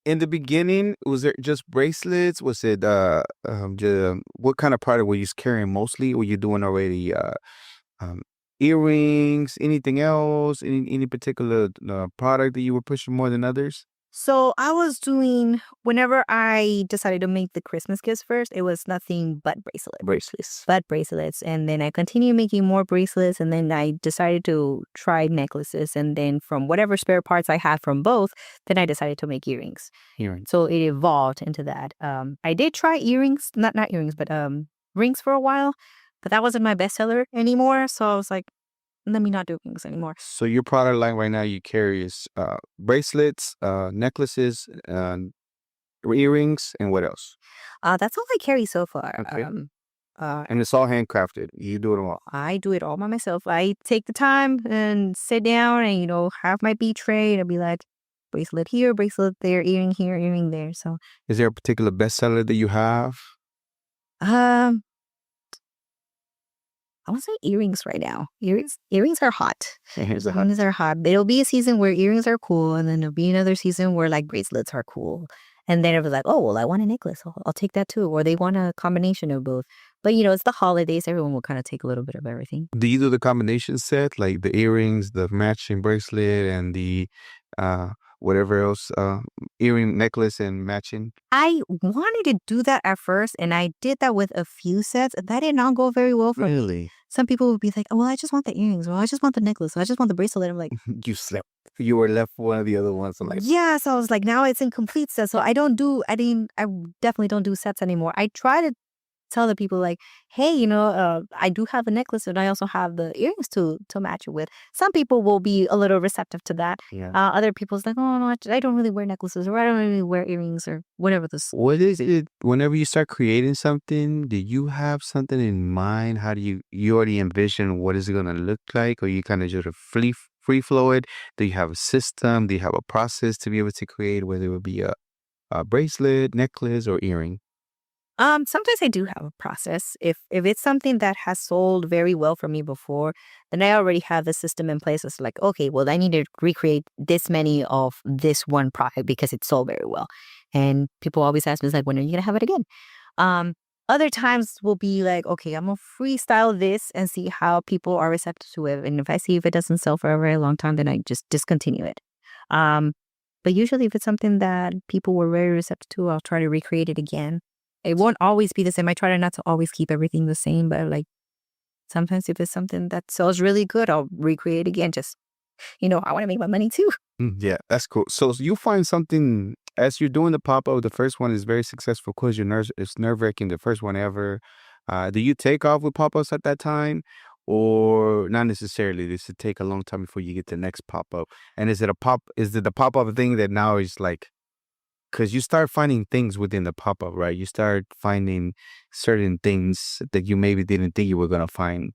in the beginning, was it just bracelets? Was it what kind of product were you carrying mostly? Were you doing already um, earrings, anything else, any particular product that you were pushing more than others? So I was doing, whenever I decided to make the Christmas gifts first, it was nothing but bracelets. And then I continued making more bracelets. And then I decided to try necklaces. And then from whatever spare parts I had from both, then I decided to make earrings. So it evolved into that. I did try earrings, not earrings, but rings for a while. But that wasn't my bestseller anymore. So I was like, let me not do rings anymore. So your product line right now you carry is bracelets, necklaces, earrings, and what else? That's all I carry so far. Okay. And it's all handcrafted. You do it all. I do it all by myself. I take the time and sit down and, have my bead tray and I'll be like, bracelet here, bracelet there, earring here, earring there. So is there a particular bestseller that you have? I want to say earrings right now. Earrings are hot. Earrings are hot. There'll be a season where earrings are cool, and then there'll be another season where like bracelets are cool. And then it was like, oh, well, I want a necklace. I'll take that too. Or they want a combination of both. But it's the holidays. Everyone will kind of take a little bit of everything. Do you do the combination set, like the earrings, the matching bracelet, and the whatever else, earring, necklace, and matching? I wanted to do that at first, and I did that with a few sets. That did not go very well for me. Really? Some people would be like, oh, well, I just want the earrings. Well, I just want the necklace. Well, I just want the bracelet. I'm like, you slept. You were left one of the other ones. I'm like, yeah. So I was like, now it's incomplete set. So I definitely don't do sets anymore. I try to tell the people like, hey, I do have a necklace and I also have the earrings to match it with. Some people will be a little receptive to that. Yeah. Other people's like, oh, no, I don't really wear necklaces or I don't really wear earrings or whatever this. What is it? Whenever you start creating something, do you have something in mind? How do you already envision what is it going to look like? Or you kind of just free flow it? Do you have a system? Do you have a process to be able to create, whether it would be a bracelet, necklace, or earring? Sometimes I do have a process. If it's something that has sold very well for me before, then I already have the system in place. It's like, okay, well, I need to recreate this many of this one product because it sold very well. And people always ask me, it's like, when are you gonna have it again? Other times will be like, okay, I'm gonna freestyle this and see how people are receptive to it. And if I see if it doesn't sell for a very long time, then I just discontinue it. But usually if it's something that people were very receptive to, I'll try to recreate it again. It won't always be the same. I try not to always keep everything the same, but like sometimes if it's something that sells really good, I'll recreate again. Just, I want to make my money too. Yeah, that's cool. So you find something as you're doing the pop-up, the first one is very successful because it's nerve-wracking, the first one ever. Do you take off with pop-ups at that time? Or not necessarily? Does it take a long time before you get the next pop-up? And is it the pop-up thing that now is like, because you start finding things within the pop-up, right? You start finding certain things that you maybe didn't think you were going to find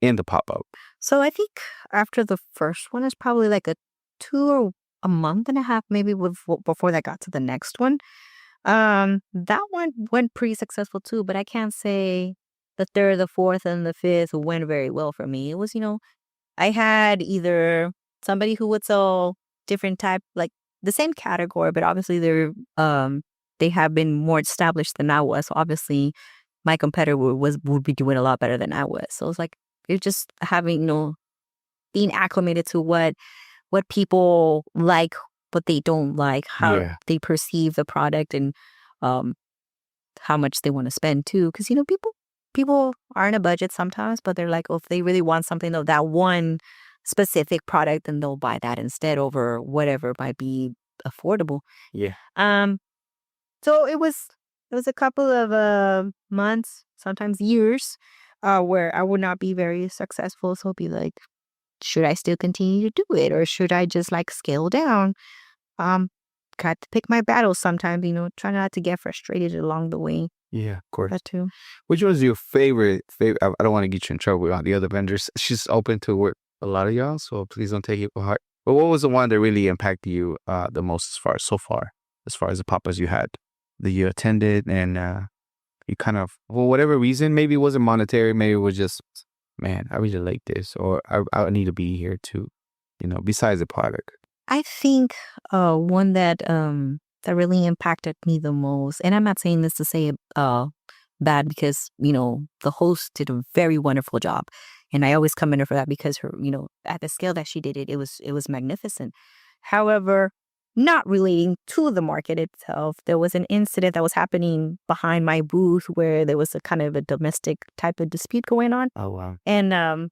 in the pop-up. So I think after the first one is probably like a 2 or a month and a half, maybe before that got to the next one. That one went pretty successful too, but I can't say the third, the fourth, and the fifth went very well for me. It was, I had either somebody who would sell different type, like the same category, but obviously they're they have been more established than I was. So obviously, my competitor would be doing a lot better than I was. So it's like it's just having being acclimated to what people like, what they don't like, how they perceive the product, and how much they want to spend too. Because people are in a budget sometimes, but they're like, oh, if they really want something of that one specific product, then they'll buy that instead over whatever might be affordable. Yeah. So it was a couple of months, sometimes years, where I would not be very successful. So it'll be like, should I still continue to do it, or should I just like scale down? Got to pick my battles sometimes, try not to get frustrated along the way. Yeah, of course. That too. Which was your favorite? I don't want to get you in trouble with all the other vendors. She's open to work a lot of y'all, so please don't take it to heart. But what was the one that really impacted you the most as far as the pop-ups you had that you attended, and you kind of, for whatever reason, maybe it wasn't monetary, maybe it was just, man, I really like this, or I need to be here too, besides the product. I think one that really impacted me the most, and I'm not saying this to say bad, because the host did a very wonderful job, and I always commend her for that, because her at the scale that she did it, it was magnificent. However, not relating to the market itself, there was an incident that was happening behind my booth where there was a kind of a domestic type of dispute going on. Oh, wow. And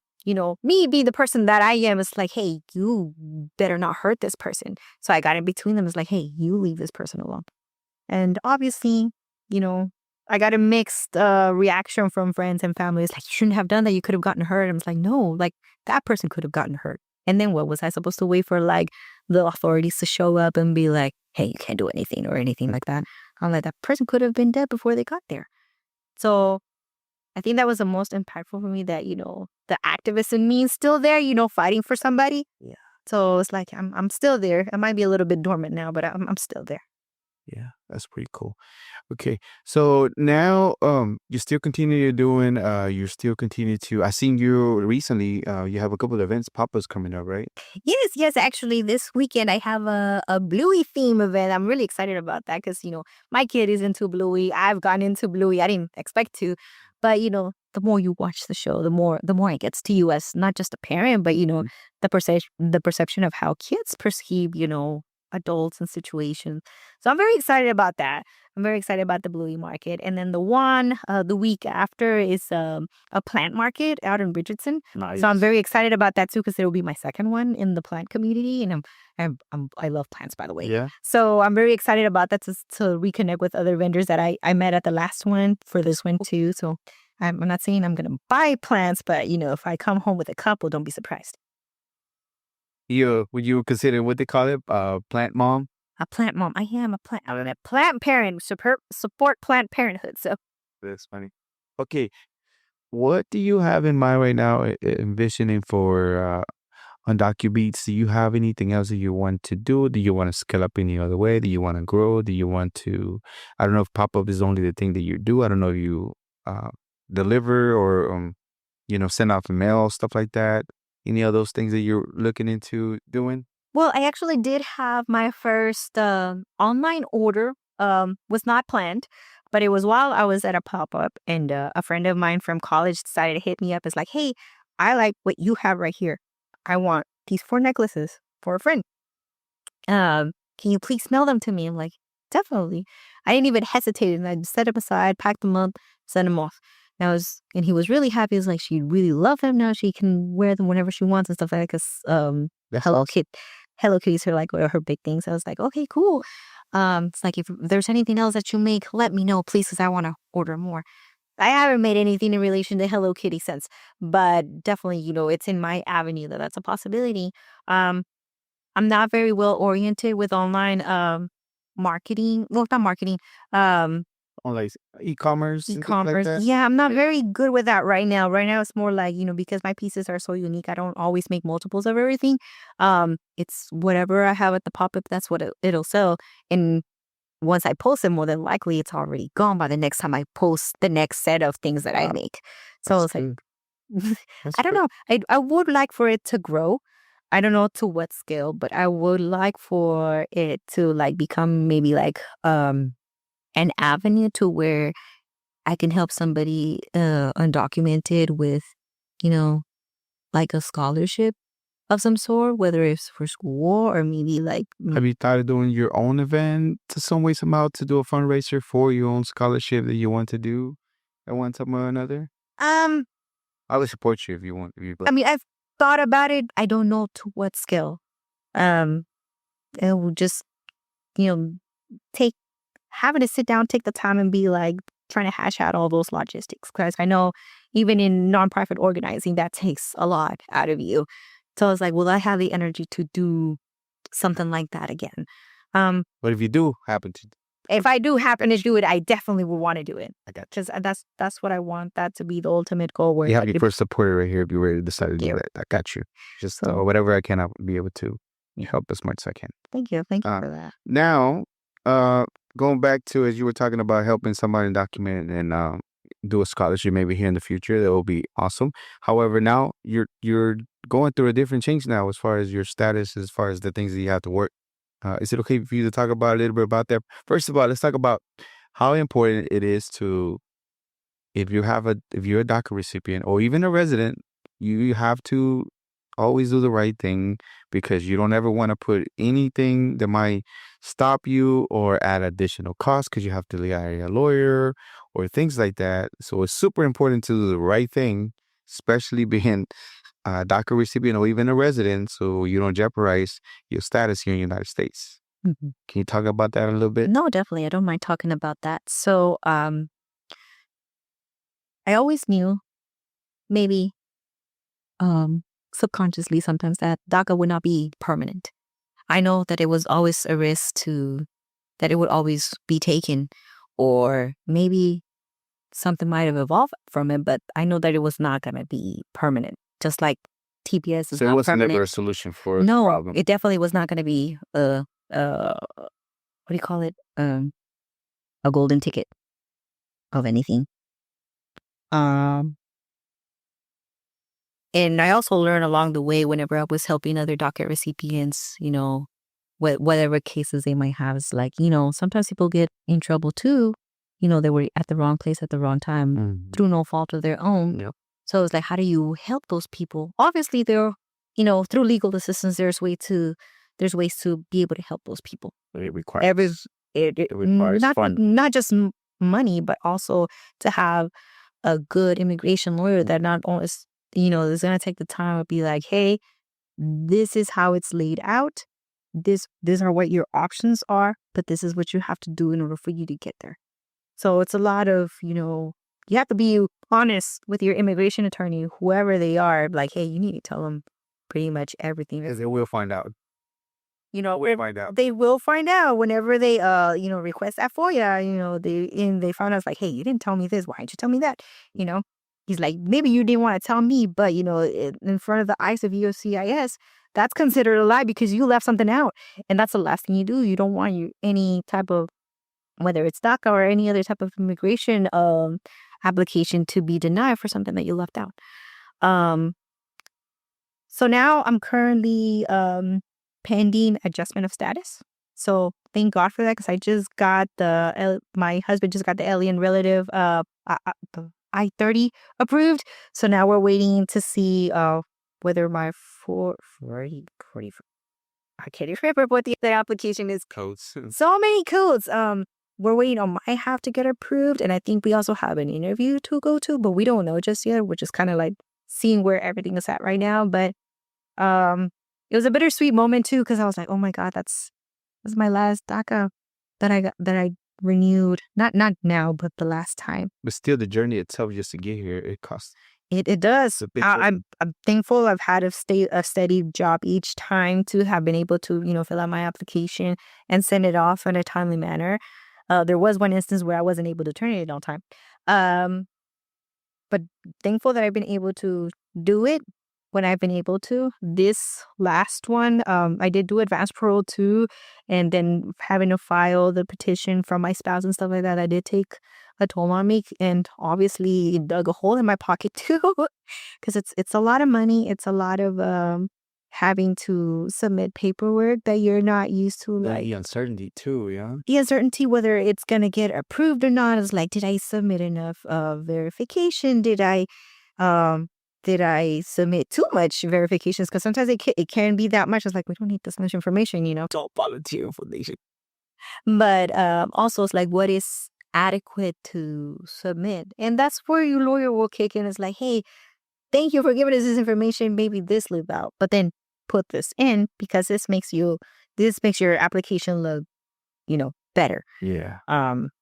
me being the person that I am, it's like, hey, you better not hurt this person. So I got in between them. It's like, hey, you leave this person alone. And obviously, I got a mixed reaction from friends and family. It's like, you shouldn't have done that. You could have gotten hurt. I was like, no, like that person could have gotten hurt. And then what was I supposed to wait for, like the authorities to show up and be like, hey, you can't do anything or anything like that? I'm like, that person could have been dead before they got there. So I think that was the most impactful for me, that, the activist in me is still there, fighting for somebody. Yeah. So it's like, I'm still there. I might be a little bit dormant now, but I'm still there. Yeah, that's pretty cool. Okay, so now you still continue doing, you still continue to, I seen you recently, you have a couple of events, pop-ups coming up, right? Yes. Actually, this weekend I have a Bluey theme event. I'm really excited about that because, my kid is into Bluey. I've gotten into Bluey. I didn't expect to. But, the more you watch the show, the more it gets to you as not just a parent, but, the perception of how kids perceive, adults and situations. So I'm very excited about that. I'm very excited about the Bluey market. And then the week after is a plant market out in Richardson. Nice. So I'm very excited about that too, because it will be my second one in the plant community. And I love plants, by the way. Yeah. So I'm very excited about that, to reconnect with other vendors that I met at the last one for this one too. So I'm not saying I'm going to buy plants, but if I come home with a couple, don't be surprised. Would you consider, what they call it, plant mom? A plant mom. I'm a plant parent. Support Planned Parenthood. So That's funny. Okay, what do you have in mind right now, envisioning for UndocuBeads? Do you have anything else that you want to do? Do you want to scale up any other way? Do you want to grow? Do you want to, I don't know if pop-up is only the thing that you do. I don't know if you deliver or, send out mail, stuff like that. Any of those things that you're looking into doing? Well, I actually did have my first online order. Was not planned, but it was while I was at a pop-up, and a friend of mine from college decided to hit me up. It's like, hey, I like what you have right here. I want these 4 necklaces for a friend. Can you please mail them to me? I'm like, definitely. I didn't even hesitate, and I set them aside, packed them up, sent them off. And he was really happy. He was like, she really love him now. She can wear them whenever she wants and stuff like that. Because Hello Kitty's her big things. I was like, okay, cool. It's like, if there's anything else that you make, let me know, please, because I want to order more. I haven't made anything in relation to Hello Kitty since, but definitely, it's in my avenue that's a possibility. I'm not very well oriented with online marketing. Well, not marketing. On like e-commerce and things like that? Yeah, I'm not very good with that right now. Right now, it's more like, because my pieces are so unique, I don't always make multiples of everything. It's whatever I have at the pop-up, that's what it'll sell. And once I post it, more than likely, it's already gone by the next time I post the next set of things that I make. So it's like, I don't know. I would like for it to grow. I don't know to what scale, but I would like for it to become maybe an avenue to where I can help somebody undocumented with, like a scholarship of some sort, whether it's for school or maybe like. Have you thought of doing your own event to some way, somehow, to do a fundraiser for your own scholarship that you want to do at one time or another? I will support you if you want. I mean, I've thought about it. I don't know to what scale. It will just, having to sit down, take the time and be like trying to hash out all those logistics. Because I know even in nonprofit organizing, that takes a lot out of you. So I was like, will I have the energy to do something like that again? But if you do happen to. If I do happen to do it, I definitely will want to do it. I got you. Because that's what I want that to be the ultimate goal. Where you have your first supporter right here if you're ready to decide to do that. I got you. Just whatever I can, I'll be able to help as much as I can. Thank you. Thank you for that. Now, going back to, as you were talking about helping somebody document and do a scholarship maybe here in the future, that will be awesome. However, now you're going through a different change now as far as your status, as far as the things that you have to work. Is it okay for you to talk about a little bit about that? First of all, let's talk about how important it is to, if you're a DACA recipient or even a resident, you have to always do the right thing, because you don't ever want to put anything that might stop you or add additional costs because you have to hire a lawyer or things like that. So it's super important to do the right thing, especially being a DACA recipient or even a resident, so you don't jeopardize your status here in the United States. Mm-hmm. Can you talk about that a little bit? No, definitely. I don't mind talking about that. So I always knew, maybe subconsciously sometimes, that DACA would not be permanent. I know that it was always a risk that it would always be taken, or maybe something might have evolved from it, but I know that it was not going to be permanent. Just like TPS is so not it was permanent. never a solution for the No, problem. it definitely was not going to be what do you call it? A golden ticket of anything. And I also learned along the way, whenever I was helping other DACA recipients, whatever cases they might have, is like, sometimes people get in trouble too. They were at the wrong place at the wrong time through no fault of their own. Yep. So it's like, how do you help those people? Obviously, through legal assistance, there's ways to be able to help those people. But it requires fund. Not just money, but also to have a good immigration lawyer that not only is, is going to take the time to be like, hey, this is how it's laid out. These are what your options are, but this is what you have to do in order for you to get there. So it's a lot of, you have to be honest with your immigration attorney, whoever they are. Like, hey, you need to tell them pretty much everything. Because they will find out. They will find out whenever they, request that FOIA. They found out, like, hey, you didn't tell me this. Why didn't you tell me that? He's like, maybe you didn't want to tell me, but, in front of the eyes of USCIS, that's considered a lie because you left something out. And that's the last thing you do. You don't want any type of, whether it's DACA or any other type of immigration application, to be denied for something that you left out. So now I'm currently pending adjustment of status. So thank God for that, because I just got my husband just got the alien relative I-30 approved. So now we're waiting to see whether my 40 I can't even remember what the application is. Codes. So many codes. We're waiting on my half to get approved, and I think we also have an interview to go to, but we don't know just yet. We're just kind of like seeing where everything is at right now. But it was a bittersweet moment too, because I was like, oh my God, that's my last DACA that I renewed. Not now, but the last time. But still, the journey itself, just to get here, it costs. It does. I'm thankful I've had a steady job each time to have been able to, fill out my application and send it off in a timely manner. There was one instance where I wasn't able to turn it in on time. But thankful that I've been able to do it when I've been able to. This last one, I did do advanced parole too, and then having to file the petition from my spouse and stuff like that, I did take a toll on me, and obviously it dug a hole in my pocket too, because it's a lot of money. It's a lot of having to submit paperwork that you're not used to. Like the uncertainty too, yeah. The uncertainty whether it's gonna get approved or not is like, did I submit enough verification? Did I submit too much verifications? Because sometimes it can be that much. It's like, we don't need this much information, It's all volunteer information. But also, it's like, what is adequate to submit? And that's where your lawyer will kick in. It's like, hey, thank you for giving us this information. Maybe this leave out, but then put this in because this makes your application look, better. Yeah.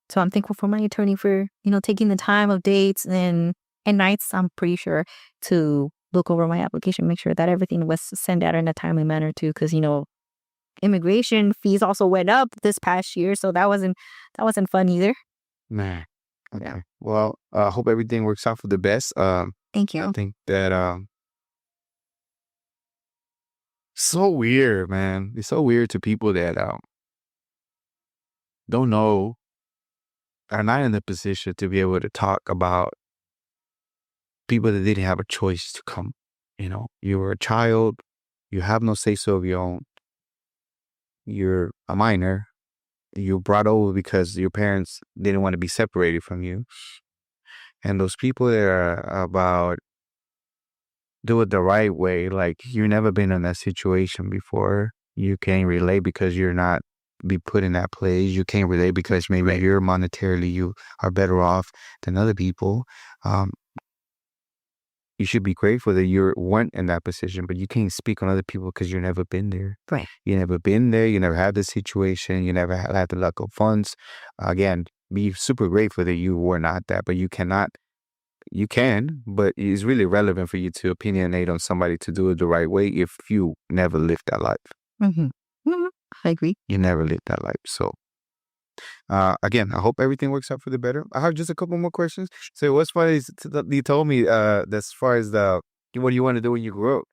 So I'm thankful for my attorney for, taking the time of dates and nights, I'm pretty sure, to look over my application, make sure that everything was sent out in a timely manner too. Because, immigration fees also went up this past year. So that wasn't fun either. Man. Okay. Yeah. Well, I hope everything works out for the best. Thank you. I think that so weird, man. It's so weird to people that don't know, are not in the position to be able to talk about people that didn't have a choice to come. You were a child, you have no say-so of your own. You're a minor. You brought over because your parents didn't want to be separated from you. And those people that are about do it the right way, like you've never been in that situation before. You can't relate because you're not be put in that place. You can't relate because maybe you're monetarily, you are better off than other people. You should be grateful that you weren't in that position, but you can't speak on other people because you've never been there. Right. You never been there. You never had the situation. You never had the luck of funds. Again, be super grateful that you were not that, but you cannot. You can, but it's really relevant for you to opinionate on somebody to do it the right way if you never lived that life. Mm-hmm. Mm-hmm. I agree. You never lived that life. So, again, I hope everything works out for the better. I have just a couple more questions. So, what's funny is you told me as far as what do you want to do when you grow up?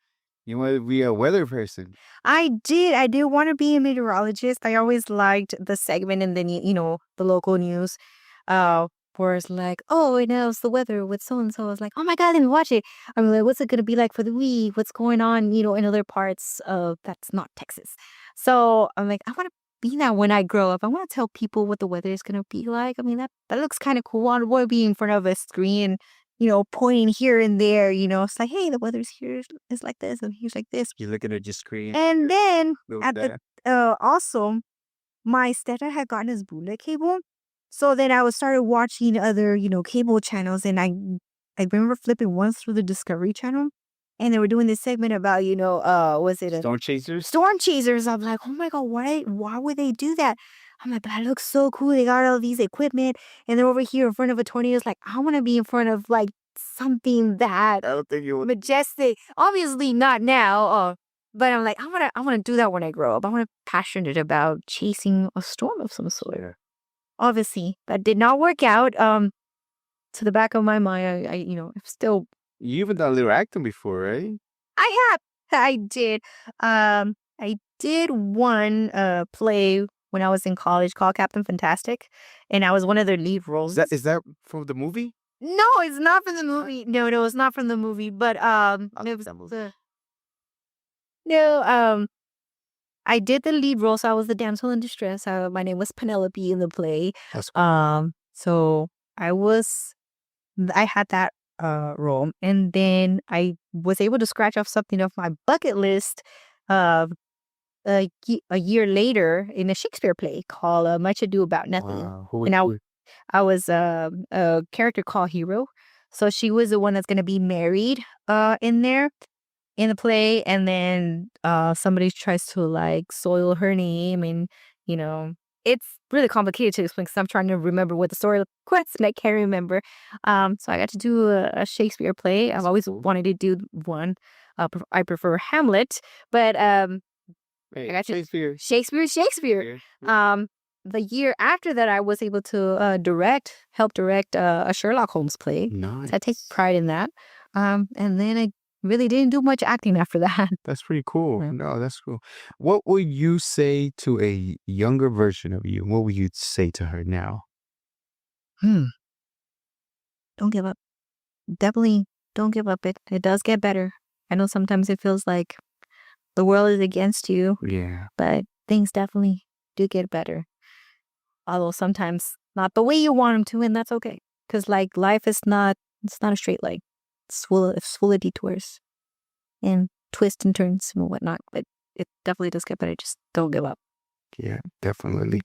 You want to be a weather person. I did want to be a meteorologist. I always liked the segment and then, the local news. Where it's like, oh, it knows the weather with so and so. I was like, oh my God, let me watch it. I'm like, what's it gonna be like for the week? What's going on, in other parts of that's not Texas. So I'm like, I want to be that when I grow up. I want to tell people what the weather is gonna be like. I mean, that looks kind of cool. I don't want to be in front of a screen, pointing here and there. It's like, hey, the weather's here is like this and here's like this. You're looking at your screen. And then also, my stepdad had gotten his bootleg cable. So then I started watching other, cable channels. And I remember flipping once through the Discovery Channel. And they were doing this segment about, was it Storm chasers? Storm chasers. I'm like, oh my God, why would they do that? I'm like, that looks so cool. They got all these equipment. And they're over here in front of a tornado. It's like, I want to be in front of like something that I don't think you would. majestic. Obviously not now. But I'm like, I want to do that when I grow up. I want to be passionate about chasing a storm of some sort. Yeah. Obviously, that did not work out. To the back of my mind, I still. You even done a little acting before, right? I did. I did one play when I was in college called Captain Fantastic, and I was one of their lead roles. Is that from the movie? No, it's not from the movie. No, it's not from the movie. But it was no. I did the lead role, so I was the damsel in distress. My name was Penelope in the play. That's cool. So I had that role, and then I was able to scratch off something off my bucket list. A year later, in a Shakespeare play called Much Ado About Nothing, Wow. I was a character called Hero. So she was the one that's going to be married in there. In the play, and then somebody tries to like soil her name, and it's really complicated to explain because I'm trying to remember what the story was and I can't remember. So I got to do a Shakespeare play. I've always wanted to do one. I prefer Hamlet, but I got to Shakespeare. The year after that, I was able to help direct a Sherlock Holmes play. Nice. So I take pride in that. And then I really didn't do much acting after that. That's pretty cool. Yeah. No, that's cool. What would you say to a younger version of you? What would you say to her now? Don't give up. Definitely don't give up. It does get better. I know sometimes it feels like the world is against you, Yeah. but things definitely do get better. Although sometimes not the way you want them to, and that's okay. Because like life is not, it's not a straight line. It's full of detours and twists and turns and whatnot. But it definitely does get better. Just don't give up. Yeah, definitely.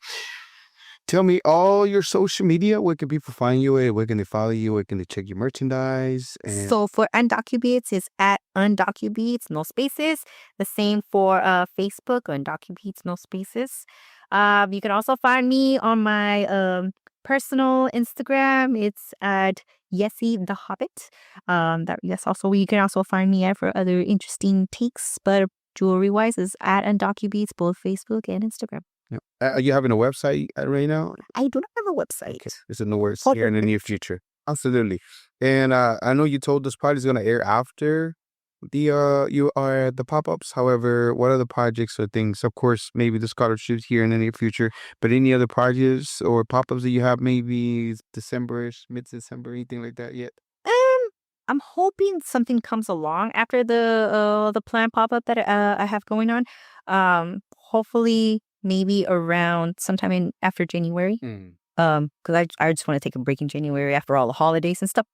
Tell me all your social media. Where can people find you at? Where can they follow you? Where can they check your merchandise? And So for UndocuBeads, it's at UndocuBeads, no spaces. The same for Facebook, UndocuBeads, no spaces. You can also find me on my personal Instagram. It's at Yessy the Hobbit. That's also where you can also find me at for other interesting takes. But jewelry wise, is at UndocuBeads, both Facebook and Instagram. yeah. Are you having a website right now? I do not have a website. Okay. It's in the works Hold here in the on. near future. Absolutely. And I know you told this part is gonna air after the pop-ups. However, what other projects or things? Of course, maybe the scholarships here in the near future, but any other projects or pop-ups that you have, maybe December-ish, mid-December, anything like that yet? I'm hoping something comes along after the planned pop-up that I have going on. Hopefully maybe around sometime after January. Mm. Because I just want to take a break in January after all the holidays and stuff.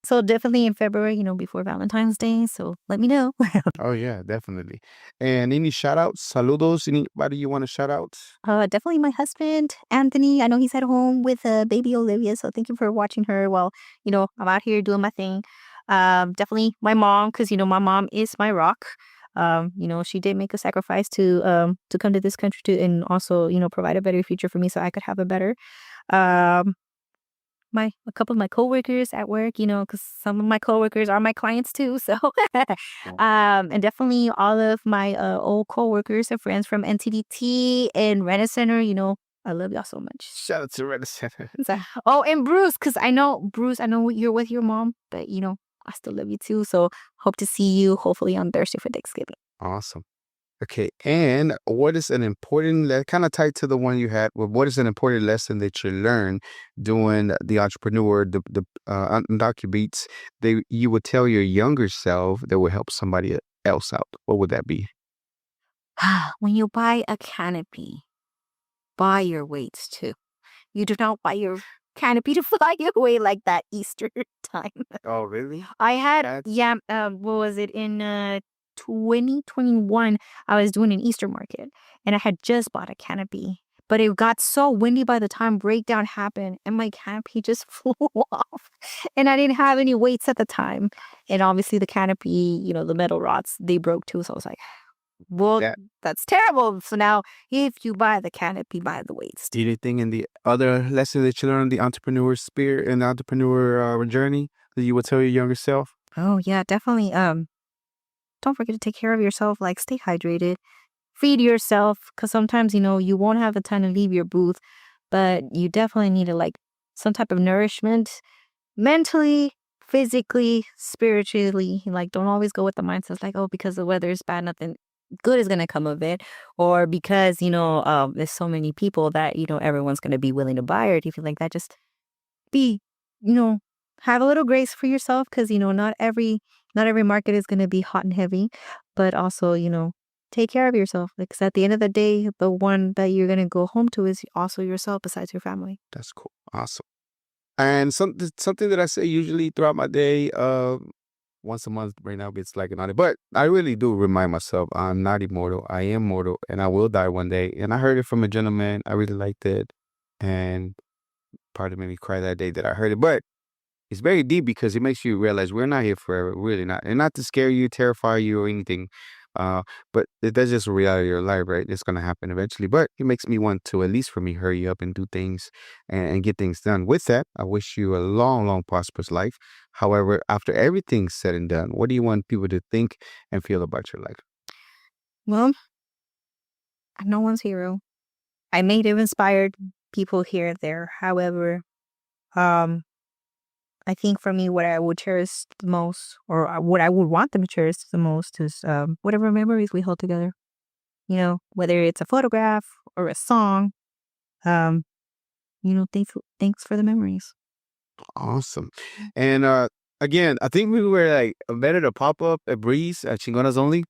So definitely in February, before Valentine's Day. So let me know. Oh yeah, definitely. And any shout outs, saludos, anybody you want to shout out? Definitely my husband, Anthony. I know he's at home with baby Olivia. So thank you for watching her while, I'm out here doing my thing. Definitely my mom, because, my mom is my rock. She did make a sacrifice to come to this country and also, provide a better future for me so I could have a better. Um, a couple of my coworkers at work, because some of my coworkers are my clients too. So, and definitely all of my old coworkers and friends from NTDT and Rena Center. I love y'all so much. Shout out to Red Center. Oh, and Bruce, because I know you're with your mom, but I still love you too. So hope to see you hopefully on Thursday for Thanksgiving. Awesome. Okay, and what is an important, kind of tied to the one you had, well, what is an important lesson that you learned doing the entrepreneur, the UndocuBeads, you would tell your younger self that would help somebody else out? What would that be? When you buy a canopy, buy your weights too. You do not buy your canopy to fly away like that Easter time. Oh, really? I had, what was it, in 2021, I was doing an Easter market, and I had just bought a canopy, but it got so windy by the time breakdown happened, and my canopy just flew off, and I didn't have any weights at the time, and obviously the canopy, the metal rods, they broke too, so I was like, well, Yeah. that's terrible. So now, if you buy the canopy, buy the weights. Anything in the other lesson that you learned, the entrepreneur spirit and the entrepreneur journey that you would tell your younger self? Oh yeah, definitely. Don't forget to take care of yourself. Like, stay hydrated, feed yourself, because sometimes you won't have the time to leave your booth, but you definitely need some type of nourishment, mentally, physically, spiritually. Like, don't always go with the mindset like, oh, because the weather is bad, nothing good is gonna come of it, or because there's so many people that everyone's gonna be willing to buy or anything like that. Just be, have a little grace for yourself, because not every market is going to be hot and heavy, but also take care of yourself, because at the end of the day, the one that you're going to go home to is also yourself besides your family. That's cool. Awesome. And something that I say usually throughout my day, once a month right now gets like an audit, but I really do remind myself I'm not immortal. I am mortal, and I will die one day. And I heard it from a gentleman. I really liked it, and part of made me cry that day that I heard it. But it's very deep because it makes you realize we're not here forever. We're really not, and not to scare you, terrify you, or anything. But that's just a reality of your life, right? It's gonna happen eventually. But it makes me want to, at least for me, hurry up and do things and get things done. With that, I wish you a long, long, prosperous life. However, after everything's said and done, what do you want people to think and feel about your life? Well, I'm no one's hero. I may have inspired people here and there. However, um, I think for me, what I would cherish the most, or what I would want them to cherish the most, is whatever memories we hold together. Whether it's a photograph or a song. Um, thanks for the memories. Awesome. And again, I think we were like better to pop up a breeze at Chingonas Only.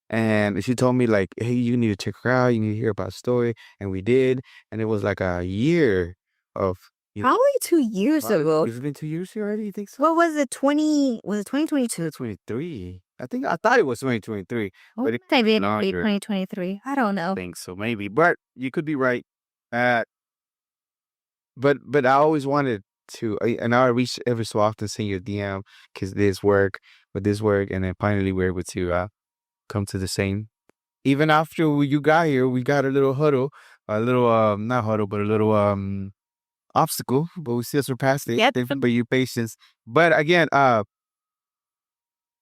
And she told me like, hey, you need to check her out. You need to hear about the story. And we did. And it was like a year of Probably 2 years ago. Has it been 2 years already? You think so? What was it? Was it 2022? 2023. I thought it was 2023. Or But it maybe longer. 2023. I don't know. I think so, maybe. But you could be right. But I always wanted to, and I reach every so often send you a DM because this work, and then finally we're able to come to the same. Even after you got here, we got a little huddle, not huddle, but a little obstacle, but we still surpassed it. Yep. Thank you for your patience. But again,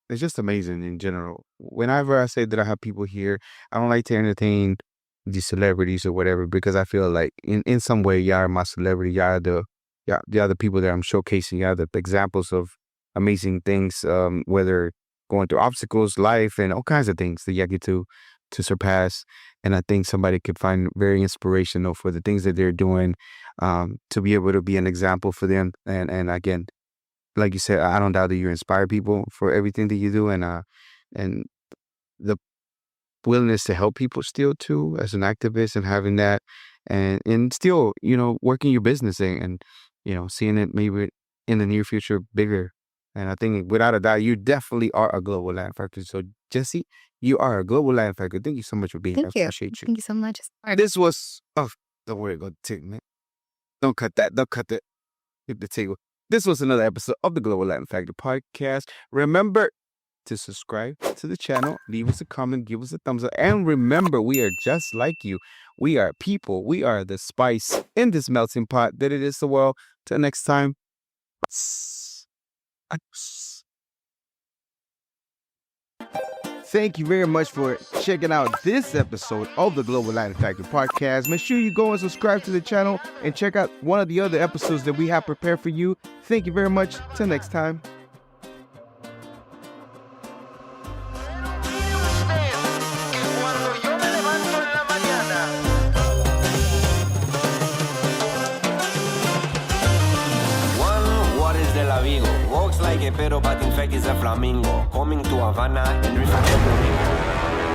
it's just amazing in general. Whenever I say that I have people here, I don't like to entertain these celebrities or whatever because I feel like in some way y'all are my celebrity. Y'all are the people that I'm showcasing. Y'all are the examples of amazing things, whether going through obstacles, life, and all kinds of things that y'all get to surpass. And I think somebody could find very inspirational for the things that they're doing, to be able to be an example for them. And again, like you said, I don't doubt that you inspire people for everything that you do, and the willingness to help people still too as an activist, and having that, and still, working your business and seeing it maybe in the near future bigger. And I think without a doubt, you definitely are a global Latin factor. So Yessy, you are a global Latin factor. Thank you so much for being here. Thank I you. appreciate you. Thank you so much. This was don't worry, go take man. Don't cut that. Don't cut that. Hit the table. This was another episode of the Global Latin Factor podcast. Remember to subscribe to the channel, leave us a comment, give us a thumbs up, and remember, we are just like you. We are people. We are the spice in this melting pot that it is the world. Till next time. Thank you very much for checking out this episode of the Global Latin Factor podcast. Make sure you go and subscribe to the channel and check out one of the other episodes that we have prepared for you. Thank you very much. Till next time. Walks like a pedo, but in fact is a flamingo. Coming to Havana and reflecting.